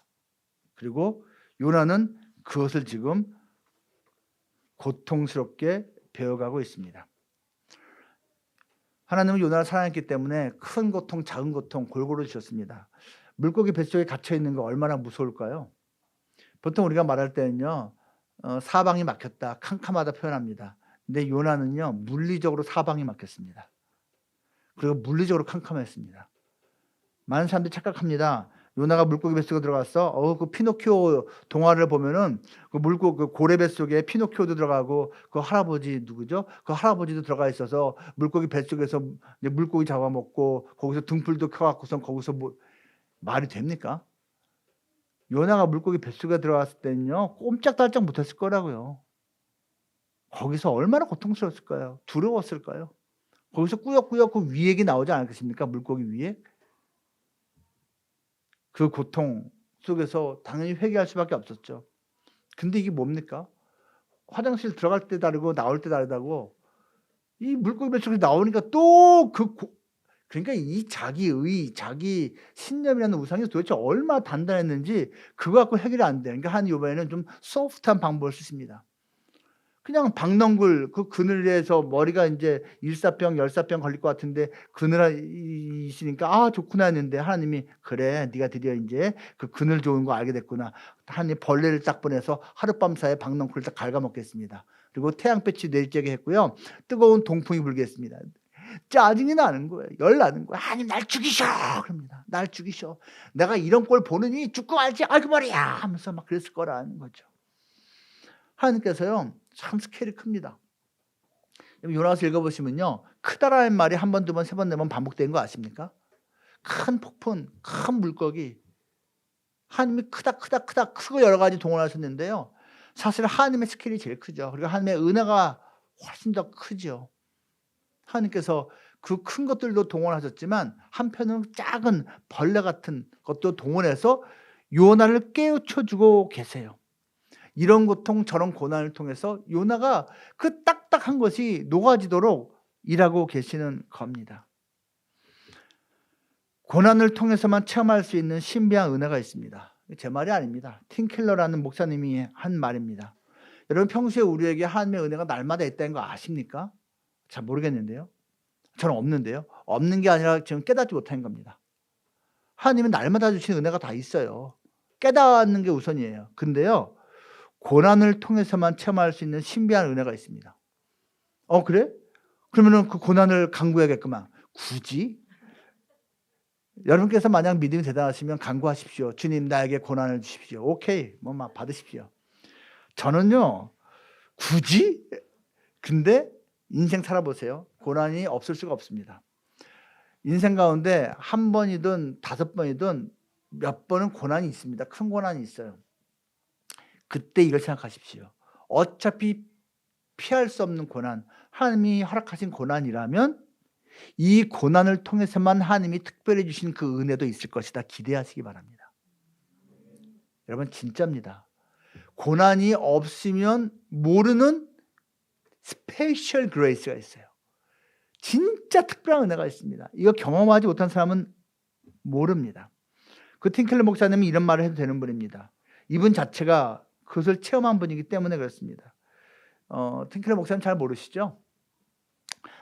그리고 요나는 그것을 지금 고통스럽게 배워가고 있습니다. 하나님은 요나를 사랑했기 때문에 큰 고통, 작은 고통 골고루 주셨습니다. 물고기 뱃속에 갇혀있는 거 얼마나 무서울까요? 보통 우리가 말할 때는요 사방이 막혔다, 캄캄하다 표현합니다. 근데 요나는요 물리적으로 사방이 막혔습니다. 그리고 물리적으로 캄캄했습니다. 많은 사람들이 착각합니다. 요나가 물고기 뱃속에 들어갔어. 그 피노키오 동화를 보면은 그 고래 뱃속에 피노키오도 들어가고 그 할아버지 누구죠? 그 할아버지도 들어가 있어서 물고기 뱃속에서 물고기 잡아먹고 거기서 등불도 켜갖고선 거기서 뭐 말이 됩니까? 요나가 물고기 뱃속에 들어갔을 때는요 꼼짝달짝 못했을 거라고요. 거기서 얼마나 고통스러웠을까요? 두려웠을까요? 거기서 꾸역꾸역 그 위액이 나오지 않았겠습니까? 물고기 위액. 그 고통 속에서 당연히 회개할 수밖에 없었죠. 근데 이게 뭡니까? 화장실 들어갈 때 다르고 나올 때 다르다고 이 물고기 뱃속에서 나오니까 또 그러니까 이 자기의 자기 신념이라는 우상이 도대체 얼마나 단단했는지 그거 갖고 해결이 안 돼. 그러니까 하나님 이번에는 좀 소프트한 방법을 쓰십니다. 그냥 박넝굴 그 그늘에서 머리가 이제 일사병, 열사병 걸릴 것 같은데 그늘이시니까 좋구나 했는데 하나님이 그래 네가 드디어 이제 그 그늘 좋은 거 알게 됐구나. 하나님 벌레를 딱 보내서 하룻밤 사이에 박넝굴을 딱 갉아먹겠습니다. 그리고 태양빛이 내리쬐게 했고요. 뜨거운 동풍이 불게 했습니다. 짜증이 나는 거예요. 열 나는 거예요. 하나님 날 죽이셔 그럽니다. 날 죽이셔. 내가 이런 꼴 보느니 죽고 말지 아이고 머리야 하면서 막 그랬을 거라는 거죠. 하나님께서요 참 스케일이 큽니다. 요나서 읽어보시면요 크다라는 말이 한 번, 두 번, 세 번, 네 번 반복된 거 아십니까? 큰 폭풍, 큰 물고기. 하나님이 크다 크고 여러 가지 동원하셨는데요 사실 하나님의 스케일이 제일 크죠. 그리고 하나님의 은혜가 훨씬 더 크죠. 하나님께서 그 큰 것들도 동원하셨지만 한편은 작은 벌레 같은 것도 동원해서 요나를 깨우쳐주고 계세요. 이런 고통 저런 고난을 통해서 요나가 그 딱딱한 것이 녹아지도록 일하고 계시는 겁니다. 고난을 통해서만 체험할 수 있는 신비한 은혜가 있습니다. 제 말이 아닙니다. 팀 켈러라는 목사님이 한 말입니다. 여러분 평소에 우리에게 하나님의 은혜가 날마다 있다는 거 아십니까? 잘 모르겠는데요. 저는 없는데요. 없는 게 아니라 지금 깨닫지 못한 겁니다. 하나님은 날마다 주신 은혜가 다 있어요. 깨닫는 게 우선이에요. 근데요. 고난을 통해서만 체험할 수 있는 신비한 은혜가 있습니다. 그래? 그러면은 그 고난을 간구해야겠구만. 굳이? 여러분께서 만약 믿음이 대단하시면 간구하십시오. 주님 나에게 고난을 주십시오. 오케이. 뭐 막 받으십시오. 저는요. 굳이? 근데 인생 살아보세요. 고난이 없을 수가 없습니다. 인생 가운데 한 번이든 5번이든 몇 번은 고난이 있습니다. 큰 고난이 있어요. 그때 이걸 생각하십시오. 어차피 피할 수 없는 고난, 하나님이 허락하신 고난이라면 이 고난을 통해서만 하나님이 특별히 주신 그 은혜도 있을 것이다. 기대하시기 바랍니다. 여러분 진짜입니다. 고난이 없으면 모르는 스페셜 그레이스가 있어요. 진짜 특별한 은혜가 있습니다. 이거 경험하지 못한 사람은 모릅니다. 그 틴켈러 목사님이 이런 말을 해도 되는 분입니다. 이분 자체가 그것을 체험한 분이기 때문에 그렇습니다. 틴켈러 목사님 잘 모르시죠?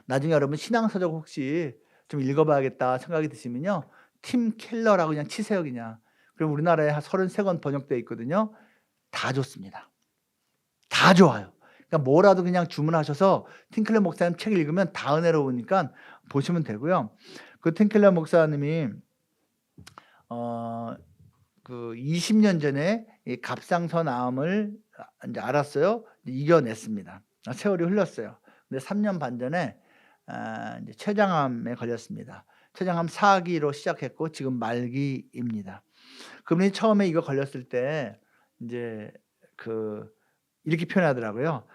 나중에 여러분 신앙서적 혹시 좀 읽어봐야겠다 생각이 드시면요, 팀 켈러라고 그냥 치세요. 그냥. 그럼 우리나라에 한 33권 번역되어 있거든요. 다 좋습니다. 다 좋아요. 그러니까 뭐라도 그냥 주문하셔서 틴켈러 목사님 책 읽으면 다 은혜로우니까 보시면 되고요. 그 틴켈러 목사님이 그 20년 전에 이 갑상선암을 이제 알았어요. 이겨냈습니다. 세월이 흘렀어요. 근데 3년 반 전에 이제 췌장암에 걸렸습니다. 췌장암 4기로 시작했고 지금 말기입니다. 그분이 처음에 이거 걸렸을 때 이제 이렇게 표현하더라고요.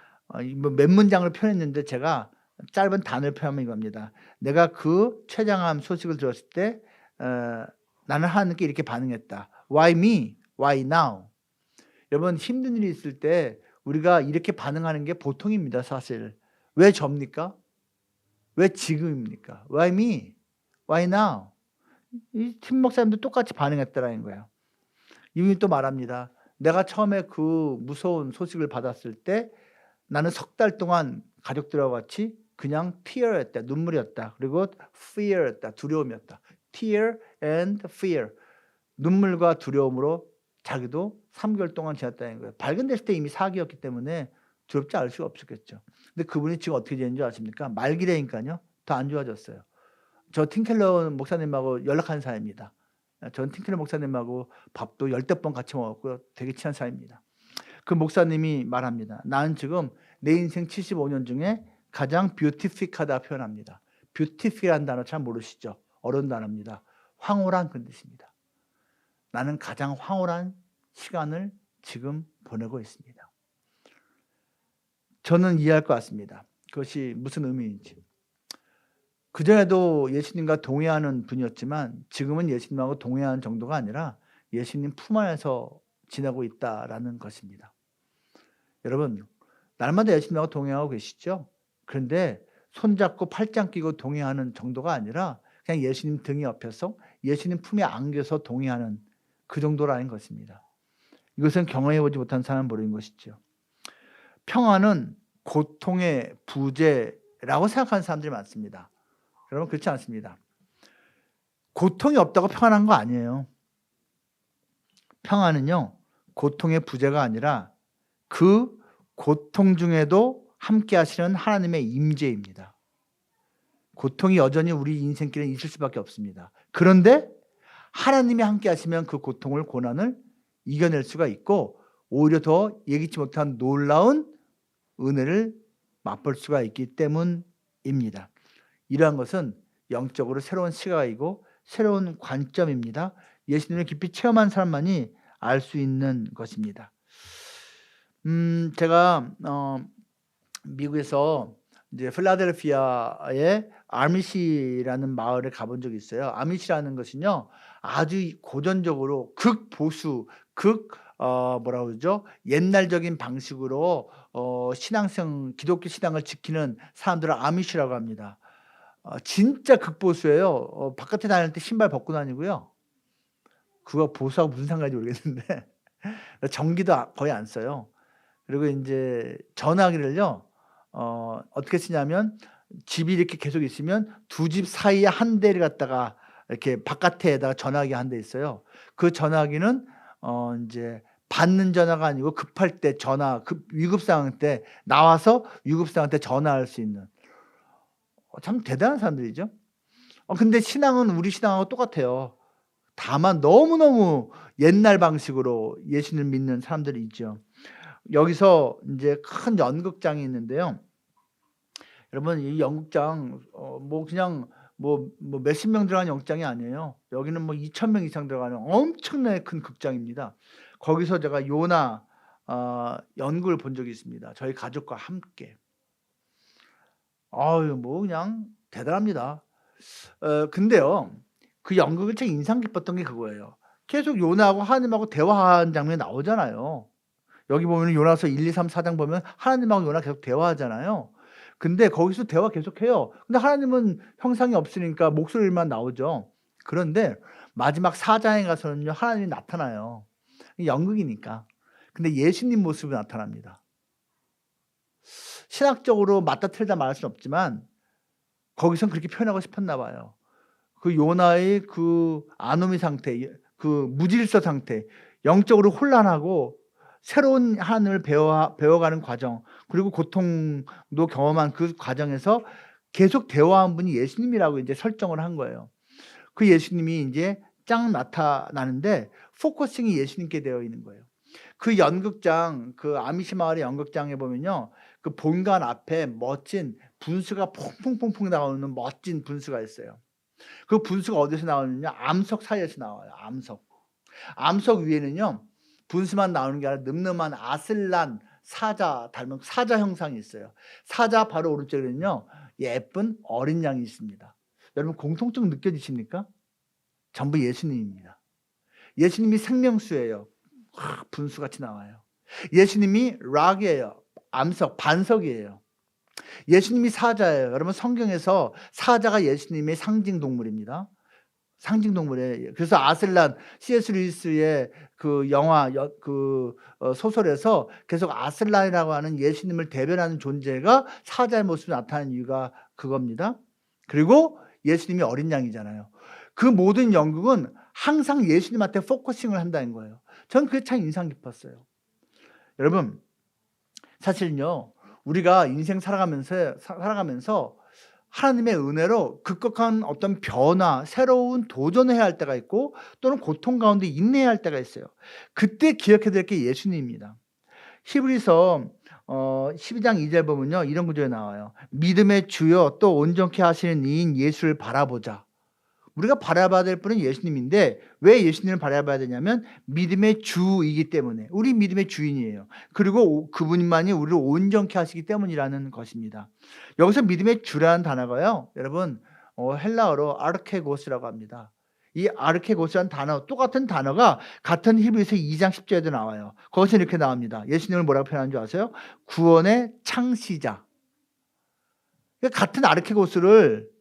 뭐 몇 문장을 표현했는데 제가 짧은 단어를 표현하면 이겁니다. 내가 그 췌장암 소식을 들었을 때 나는 하나님께 이렇게 반응했다. Why me? Why now? 여러분 힘든 일이 있을 때 우리가 이렇게 반응하는 게 보통입니다. 사실. 왜 접니까? 왜 지금입니까? Why me? Why now? 이 팀 목사님도 똑같이 반응했더라는 거예요. 이분이 또 말합니다. 내가 처음에 그 무서운 소식을 받았을 때 나는 3달 동안 가족들과 같이 그냥 tear였다. 눈물이었다. 그리고 fear였다. 두려움이었다. tear and fear. 눈물과 두려움으로 자기도 3개월 동안 지났다는 거예요. 발견됐을 때 이미 4기였기 때문에 두렵지 않을 수가 없었겠죠. 근데 그분이 지금 어떻게 되는 줄 아십니까? 말기라니까요. 더 안 좋아졌어요. 저 틴켈러 목사님하고 연락하는 사이입니다. 전 틴켈러 목사님하고 밥도 10대 번 같이 먹었고요. 되게 친한 사이입니다. 그 목사님이 말합니다. 나는 지금 내 인생 75년 중에 가장 뷰티픽하다 표현합니다. 뷰티픽이라는 단어 잘 모르시죠? 어려운 단어입니다. 황홀한 그 뜻입니다. 나는 가장 황홀한 시간을 지금 보내고 있습니다. 저는 이해할 것 같습니다. 그것이 무슨 의미인지. 그전에도 예수님과 동행하는 분이었지만 지금은 예수님하고 동행하는 정도가 아니라 예수님 품 안에서 지내고 있다라는 것입니다. 여러분 날마다 예수님하고 동행하고 계시죠? 그런데 손잡고 팔짱 끼고 동행하는 정도가 아니라 그냥 예수님 등 옆에서 예수님 품에 안겨서 동행하는 그 정도라는 것입니다. 이것은 경험해보지 못한 사람은 모르는 것이죠. 평안은 고통의 부재라고 생각하는 사람들이 많습니다. 여러분 그렇지 않습니다. 고통이 없다고 평안한 거 아니에요. 평안은요 고통의 부재가 아니라 그 고통 중에도 함께 하시는 하나님의 임재입니다. 고통이 여전히 우리 인생길에 있을 수밖에 없습니다. 그런데 하나님이 함께 하시면 그 고통을 고난을 이겨낼 수가 있고 오히려 더 예기치 못한 놀라운 은혜를 맛볼 수가 있기 때문입니다. 이러한 것은 영적으로 새로운 시각이고 새로운 관점입니다. 예수님을 깊이 체험한 사람만이 알 수 있는 것입니다. 제가 미국에서 이제 필라델피아의 아미시라는 마을에 가본 적이 있어요. 아미시라는 것은요 아주 고전적으로 극보수, 뭐라고 그러죠? 옛날적인 방식으로 기독교 신앙을 지키는 사람들을 아미시라고 합니다. 진짜 극보수예요. 바깥에 다닐 때 신발 벗고 다니고요. 그거 보수하고 무슨 상관인지 모르겠는데 전기도 거의 안 써요. 그리고 인제 전화기를요 어떻게 쓰냐면 집이 이렇게 계속 있으면 2 집 사이에 한 대를 갖다가 이렇게 바깥에다가 전화기 한 대 있어요. 그 전화기는 인제 받는 전화가 아니고 급할 때 전화 위급 상황 때 나와서 위급 상황 때 전화할 수 있는 참 대단한 사람들이죠. 근데 신앙은 우리 신앙하고 똑같아요. 다만 너무너무 옛날 방식으로 예수님을 믿는 사람들이 있죠. 여기서 인제 큰 연극장이 있는데요. 여러분 이 연극장 뭐 그냥 몇십 명 들어간 영장이 아니에요. 여기는 2,000명 이상 들어가는 엄청나게 큰 극장입니다. 거기서 제가 요나 연극을 본 적이 있습니다. 저희 가족과 함께. 아유 그냥 대단합니다. 근데요. 그 연극을 참 인상 깊었던 게 그거예요. 계속 요나하고 하나님하고 대화하는 장면이 나오잖아요. 여기 보면은 요나서 1, 2, 3, 4장 보면 하나님하고 요나 계속 대화하잖아요. 근데 거기서 대화 계속해요. 근데 하나님은 형상이 없으니까 목소리만 나오죠. 그런데 마지막 4장에 가서는요 하나님이 나타나요. 연극이니까. 근데 예수님 모습이 나타납니다. 신학적으로 맞다 틀리다 말할 수는 없지만 거기선 그렇게 표현하고 싶었나 봐요. 그 요나의 그 아노미 상태, 그 무질서 상태, 영적으로 혼란하고 새로운 하나님을 배워가는 과정, 그리고 고통도 경험한 그 과정에서 계속 대화한 분이 예수님이라고 이제 설정을 한 거예요. 그 예수님이 이제 쫙 나타나는데 포커싱이 예수님께 되어 있는 거예요. 그 연극장, 그 아미시 마을의 연극장에 보면요, 그 본관 앞에 멋진 분수가 퐁퐁퐁퐁 나오는 멋진 분수가 있어요. 그 분수가 어디서 나오느냐? 암석 사이에서 나와요. 암석 위에는요 분수만 나오는 게 아니라 늠름한 아슬란 사자 닮은 사자 형상이 있어요. 사자 바로 오른쪽에는요 예쁜 어린 양이 있습니다. 여러분 공통점 느껴지십니까? 전부 예수님입니다. 예수님이 생명수예요. 분수같이 나와요. 예수님이 락이에요. 암석, 반석이에요. 예수님이 사자예요. 여러분 성경에서 사자가 예수님의 상징 동물입니다. 상징 동물이에요. 그래서 아슬란, C.S. 루이스의 그 영화 소설에서 계속 아슬란이라고 하는 예수님을 대변하는 존재가 사자의 모습으로 나타나는 이유가 그겁니다. 그리고 예수님이 어린 양이잖아요. 그 모든 연극은 항상 예수님한테 포커싱을 한다는 거예요. 전 그게 참 인상 깊었어요. 여러분 사실은요 우리가 인생 살아가면서 하나님의 은혜로 극복한 어떤 변화, 새로운 도전을 해야 할 때가 있고 또는 고통 가운데 인내해야 할 때가 있어요. 그때 기억해야 될 게 예수님입니다. 히브리서 12장 2절 보면요 이런 구절이 나와요. 믿음의 주요 또 온전케 하시는 이인 예수를 바라보자. 우리가 바라봐야 될 분은 예수님인데 왜 예수님을 바라봐야 되냐면 믿음의 주이기 때문에, 우리 믿음의 주인이에요. 그리고 그분만이 우리를 온전케 하시기 때문이라는 것입니다. 여기서 믿음의 주라는 단어가요 여러분 헬라어로 아르케고스라고 합니다. 이 아르케고스라는 단어, 똑같은 단어가 같은 히브리서 2장 10절에도 나와요. 거기서 이렇게 나옵니다. 예수님을 뭐라고 표현하는 줄 아세요? 구원의 창시자. 같은 아르케고스를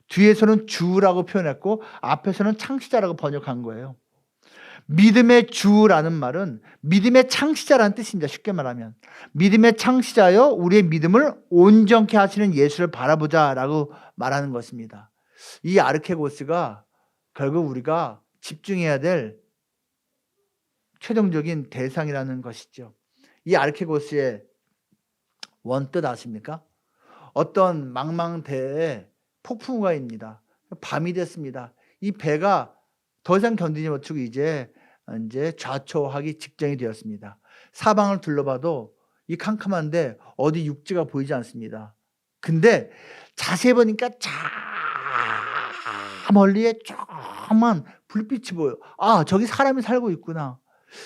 뒤에서는 주라고 표현했고 앞에서는 창시자라고 번역한 거예요. 믿음의 주라는 말은 믿음의 창시자라는 뜻입니다. 쉽게 말하면 믿음의 창시자여 우리의 믿음을 온전케 하시는 예수를 바라보자라고 말하는 것입니다. 이 아르케고스가 결국 우리가 집중해야 될 최종적인 대상이라는 것이죠. 이 아르케고스의 원뜻 아십니까? 어떤 망망대해에 폭풍우가입니다. 밤이 됐습니다. 이 배가 더 이상 견디지 못하고 이제 좌초하기 직전이 되었습니다. 사방을 둘러봐도 이 캄캄한데 어디 육지가 보이지 않습니다. 근데 자세히 보니까 저 멀리에 조그만 불빛이 보여요. 아, 저기 사람이 살고 있구나.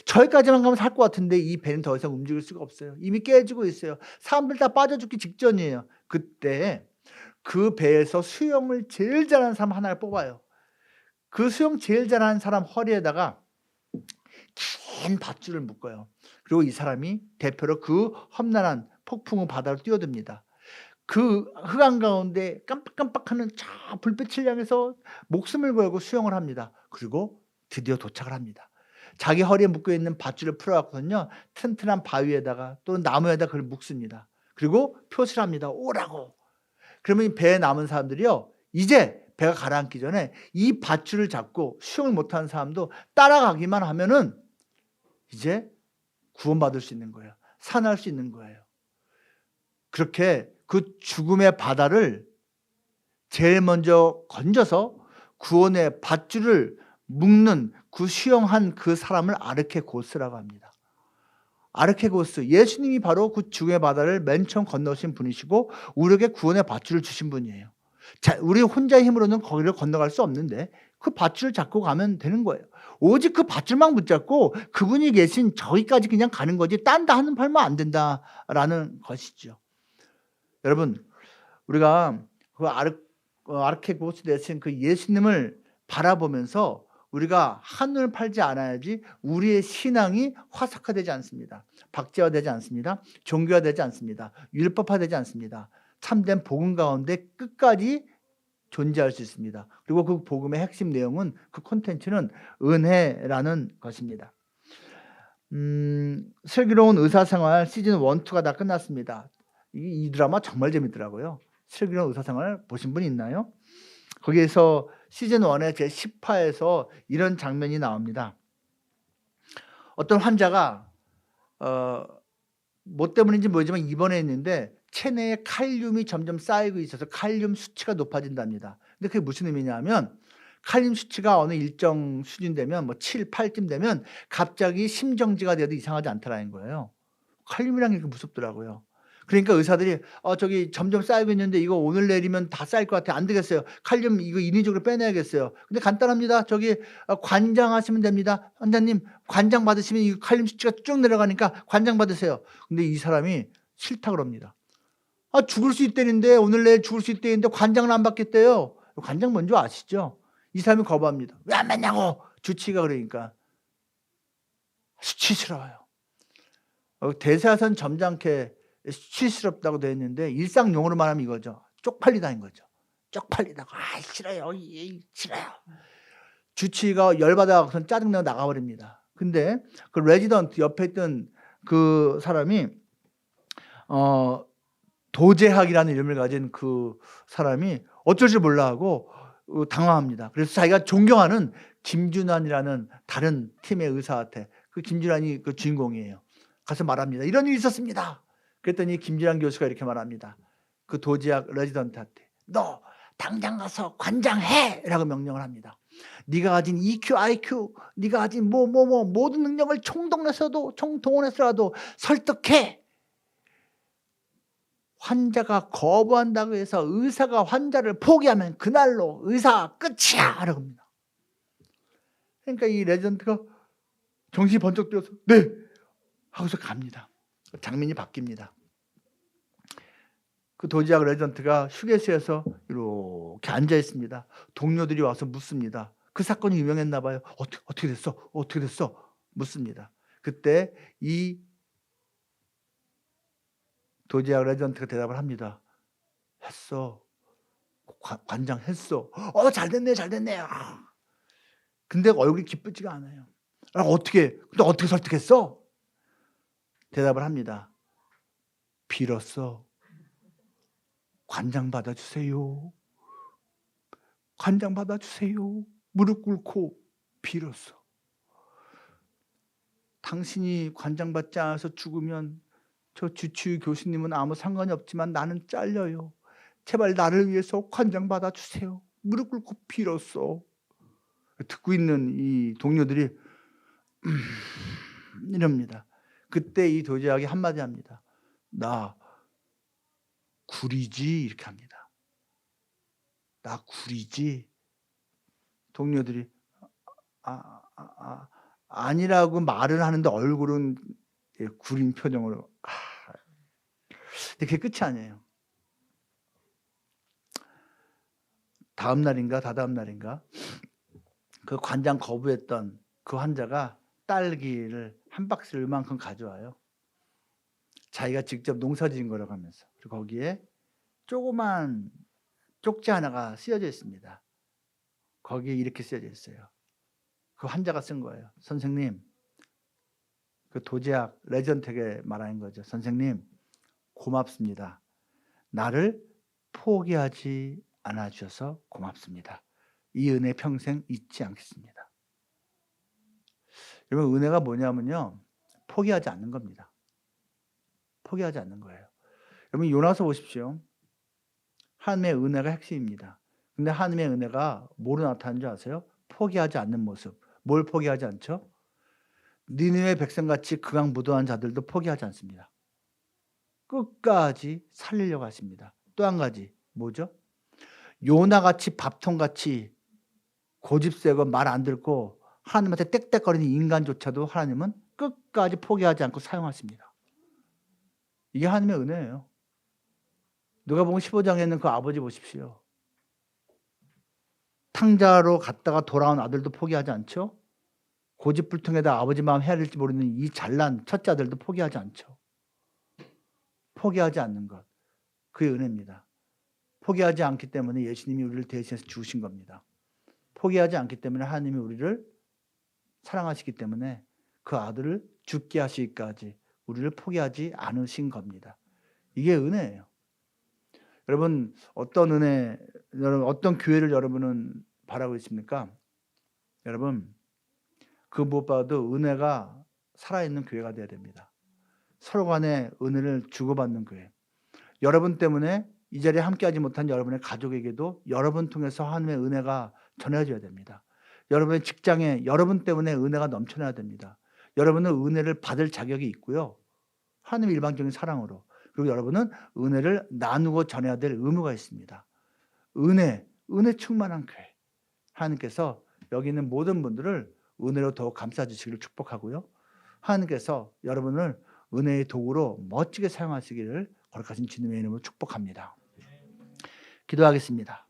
저기까지만 가면 살 것 같은데 이 배는 더 이상 움직일 수가 없어요. 이미 깨지고 있어요. 사람들 다 빠져 죽기 직전이에요. 그때 그 배에서 수영을 제일 잘하는 사람 하나를 뽑아요. 그 수영 제일 잘하는 사람 허리에다가 긴 밧줄을 묶어요. 그리고 이 사람이 대표로 그 험난한 폭풍우 바다로 뛰어듭니다. 그 흑암 가운데 깜빡깜빡하는 저 불빛을 향해서 목숨을 걸고 수영을 합니다. 그리고 드디어 도착을 합니다. 자기 허리에 묶여있는 밧줄을 풀어갖고는요 튼튼한 바위에다가 또는 나무에다가 그걸 묶습니다. 그리고 표시를 합니다. 오라고. 그러면 이 배에 남은 사람들이요 이제 배가 가라앉기 전에 이 밧줄을 잡고 수영을 못하는 사람도 따라가기만 하면은 이제 구원받을 수 있는 거예요. 산할 수 있는 거예요. 그렇게 그 죽음의 바다를 제일 먼저 건져서 구원의 밧줄을 묶는 그 수영한 그 사람을 아르케고스라고 합니다. 아르케고스, 예수님이 바로 그 죽음의 바다를 맨 처음 건너신 분이시고 우리에게 구원의 밧줄을 주신 분이에요. 우리 혼자의 힘으로는 거기를 건너갈 수 없는데 그 밧줄을 잡고 가면 되는 거예요. 오직 그 밧줄만 붙잡고 그분이 계신 저기까지 그냥 가는 거지 딴 데 하는 팔면 안 된다라는 것이죠. 여러분, 우리가 그 아르케고스 대신 그 예수님을 바라보면서 우리가 한눈을 팔지 않아야지 우리의 신앙이 화석화되지 않습니다. 박제화되지 않습니다. 종교화되지 않습니다. 율법화되지 않습니다. 참된 복음 가운데 끝까지 존재할 수 있습니다. 그리고 그 복음의 핵심 내용은 그 콘텐츠는 은혜라는 것입니다. 슬기로운 의사생활 시즌 1, 2가 다 끝났습니다. 이 드라마 정말 재밌더라고요. 슬기로운 의사생활 보신 분 있나요? 거기에서 시즌 1의 제 10화에서 이런 장면이 나옵니다. 어떤 환자가 뭐 때문인지 모르지만 입원해 있는데 체내에 칼륨이 점점 쌓이고 있어서 칼륨 수치가 높아진답니다. 근데 그게 무슨 의미냐면 칼륨 수치가 어느 일정 수준 되면 뭐 7, 8쯤 되면 갑자기 심정지가 되어도 이상하지 않다라는 거예요. 칼륨이라는 게 무섭더라고요. 그러니까 의사들이 저기 점점 쌓이고 있는데 이거 오늘 내리면 다 쌓일 것 같아요. 안 되겠어요. 칼륨 이거 인위적으로 빼내야겠어요. 근데 간단합니다. 저기 관장하시면 됩니다. 원장님 관장 받으시면 이 칼륨 수치가 쭉 내려가니까 관장 받으세요. 근데 이 사람이 싫다 그럽니다. 죽을 수 있다는데 오늘 내일 죽을 수 있다는데 관장을 안 받겠대요. 관장 뭔지 아시죠? 이 사람이 거부합니다. 왜 안 받냐고 주치의가 그러니까 수치스러워요. 대사선 점잖게 수치스럽다고 되어 있는데 일상 용어로 말하면 이거죠. 쪽팔리다인 거죠. 쪽팔리다고. 싫어요. 싫어요. 주치의가 열받아서 짜증내고 나가버립니다. 근데 그 레지던트 옆에 있던 그 사람이 도제학이라는 이름을 가진 그 사람이 어쩔 줄 몰라 하고 당황합니다. 그래서 자기가 존경하는 김준환이라는 다른 팀의 의사한테, 그 김준환이 그 주인공이에요. 가서 말합니다. 이런 일이 있었습니다. 그랬더니 김준환 교수가 이렇게 말합니다. 그 도제학 레지던트한테 너 당장 가서 관장해! 라고 명령을 합니다. 네가 가진 EQ, IQ, 네가 가진 모든 능력을 총동원해서라도 설득해! 환자가 거부한다고 해서 의사가 환자를 포기하면 그날로 의사 끝이야! 라고 합니다. 그러니까 이 레지던트가 정신이 번쩍 들어서 네! 하고서 갑니다. 장면이 바뀝니다. 그 도지학 레지던트가 휴게소에서 이렇게 앉아 있습니다. 동료들이 와서 묻습니다. 그 사건이 유명했나 봐요. 어떻게 됐어? 어떻게 됐어? 묻습니다. 그때 이 도지학 레지던트가 대답을 합니다. 했어. 관장 했어. 잘 됐네, 잘 됐네. 근데 얼굴이 기쁘지가 않아요. 근데 어떻게 설득했어? 대답을 합니다. 빌었어. 관장 받아주세요. 관장 받아주세요. 무릎 꿇고 빌었어. 당신이 관장 받지 않아서 죽으면 저 주치의 교수님은 아무 상관이 없지만 나는 잘려요. 제발 나를 위해서 관장 받아주세요. 무릎 꿇고 빌었어. 듣고 있는 이 동료들이 이럽니다. 그때 이 도지학이 한마디 합니다. 나 구리지 이렇게 합니다. 나 구리지. 동료들이 아니라고 말을 하는데 얼굴은 구린 표정으로. 근데 그게 끝이 아니에요. 다음 날인가 다다음 날인가 그 관장 거부했던 그 환자가 딸기를 한 박스를 이만큼 가져와요. 자기가 직접 농사지은 거라고 하면서. 그리고 거기에 조그만 쪽지 하나가 쓰여져 있습니다. 거기에 이렇게 쓰여져 있어요. 그 환자가 쓴 거예요. 선생님, 그 도제학 레지던트에게 말하는 거죠. 선생님, 고맙습니다. 나를 포기하지 않아 주셔서 고맙습니다. 이 은혜 평생 잊지 않겠습니다. 여러분, 은혜가 뭐냐면요, 포기하지 않는 겁니다. 포기하지 않는 거예요. 여러분, 요나서 보십시오. 하나님의 은혜가 핵심입니다. 근데 하나님의 은혜가 뭐로 나타나는 줄 아세요? 포기하지 않는 모습. 뭘 포기하지 않죠? 니느웨 백성같이 극악무도한 자들도 포기하지 않습니다. 끝까지 살리려고 하십니다. 또 한 가지 뭐죠? 요나같이 밥통같이 고집세고 말 안 듣고 하나님한테 떽떽거리는 인간조차도 하나님은 끝까지 포기하지 않고 사용하십니다. 이게 하나님의 은혜예요. 누가복음 15장에 있는 그 아버지 보십시오. 탕자로 갔다가 돌아온 아들도 포기하지 않죠. 고집불통에다 아버지 마음 헤아릴지 모르는 이 잘난 첫째 아들도 포기하지 않죠. 포기하지 않는 것, 그의 은혜입니다. 포기하지 않기 때문에 예수님이 우리를 대신해서 죽으신 겁니다. 포기하지 않기 때문에 하나님이 우리를 사랑하시기 때문에 그 아들을 죽게 하시기까지 우리를 포기하지 않으신 겁니다. 이게 은혜예요. 여러분 어떤 은혜, 여러분 어떤 교회를 여러분은 바라고 있습니까? 여러분 그 무엇보다도 은혜가 살아있는 교회가 되어야 됩니다. 서로 간에 은혜를 주고받는 교회. 여러분 때문에 이 자리에 함께하지 못한 여러분의 가족에게도 여러분 통해서 하나님의 은혜가 전해져야 됩니다. 여러분의 직장에 여러분 때문에 은혜가 넘쳐나야 됩니다. 여러분은 은혜를 받을 자격이 있고요. 하나님의 일방적인 사랑으로. 그리고 여러분은 은혜를 나누고 전해야 될 의무가 있습니다. 은혜 충만한 교회. 하나님께서 여기 있는 모든 분들을 은혜로 더욱 감싸주시기를 축복하고요. 하나님께서 여러분을 은혜의 도구로 멋지게 사용하시기를 거룩하신 주님의 이름으로 축복합니다. 기도하겠습니다.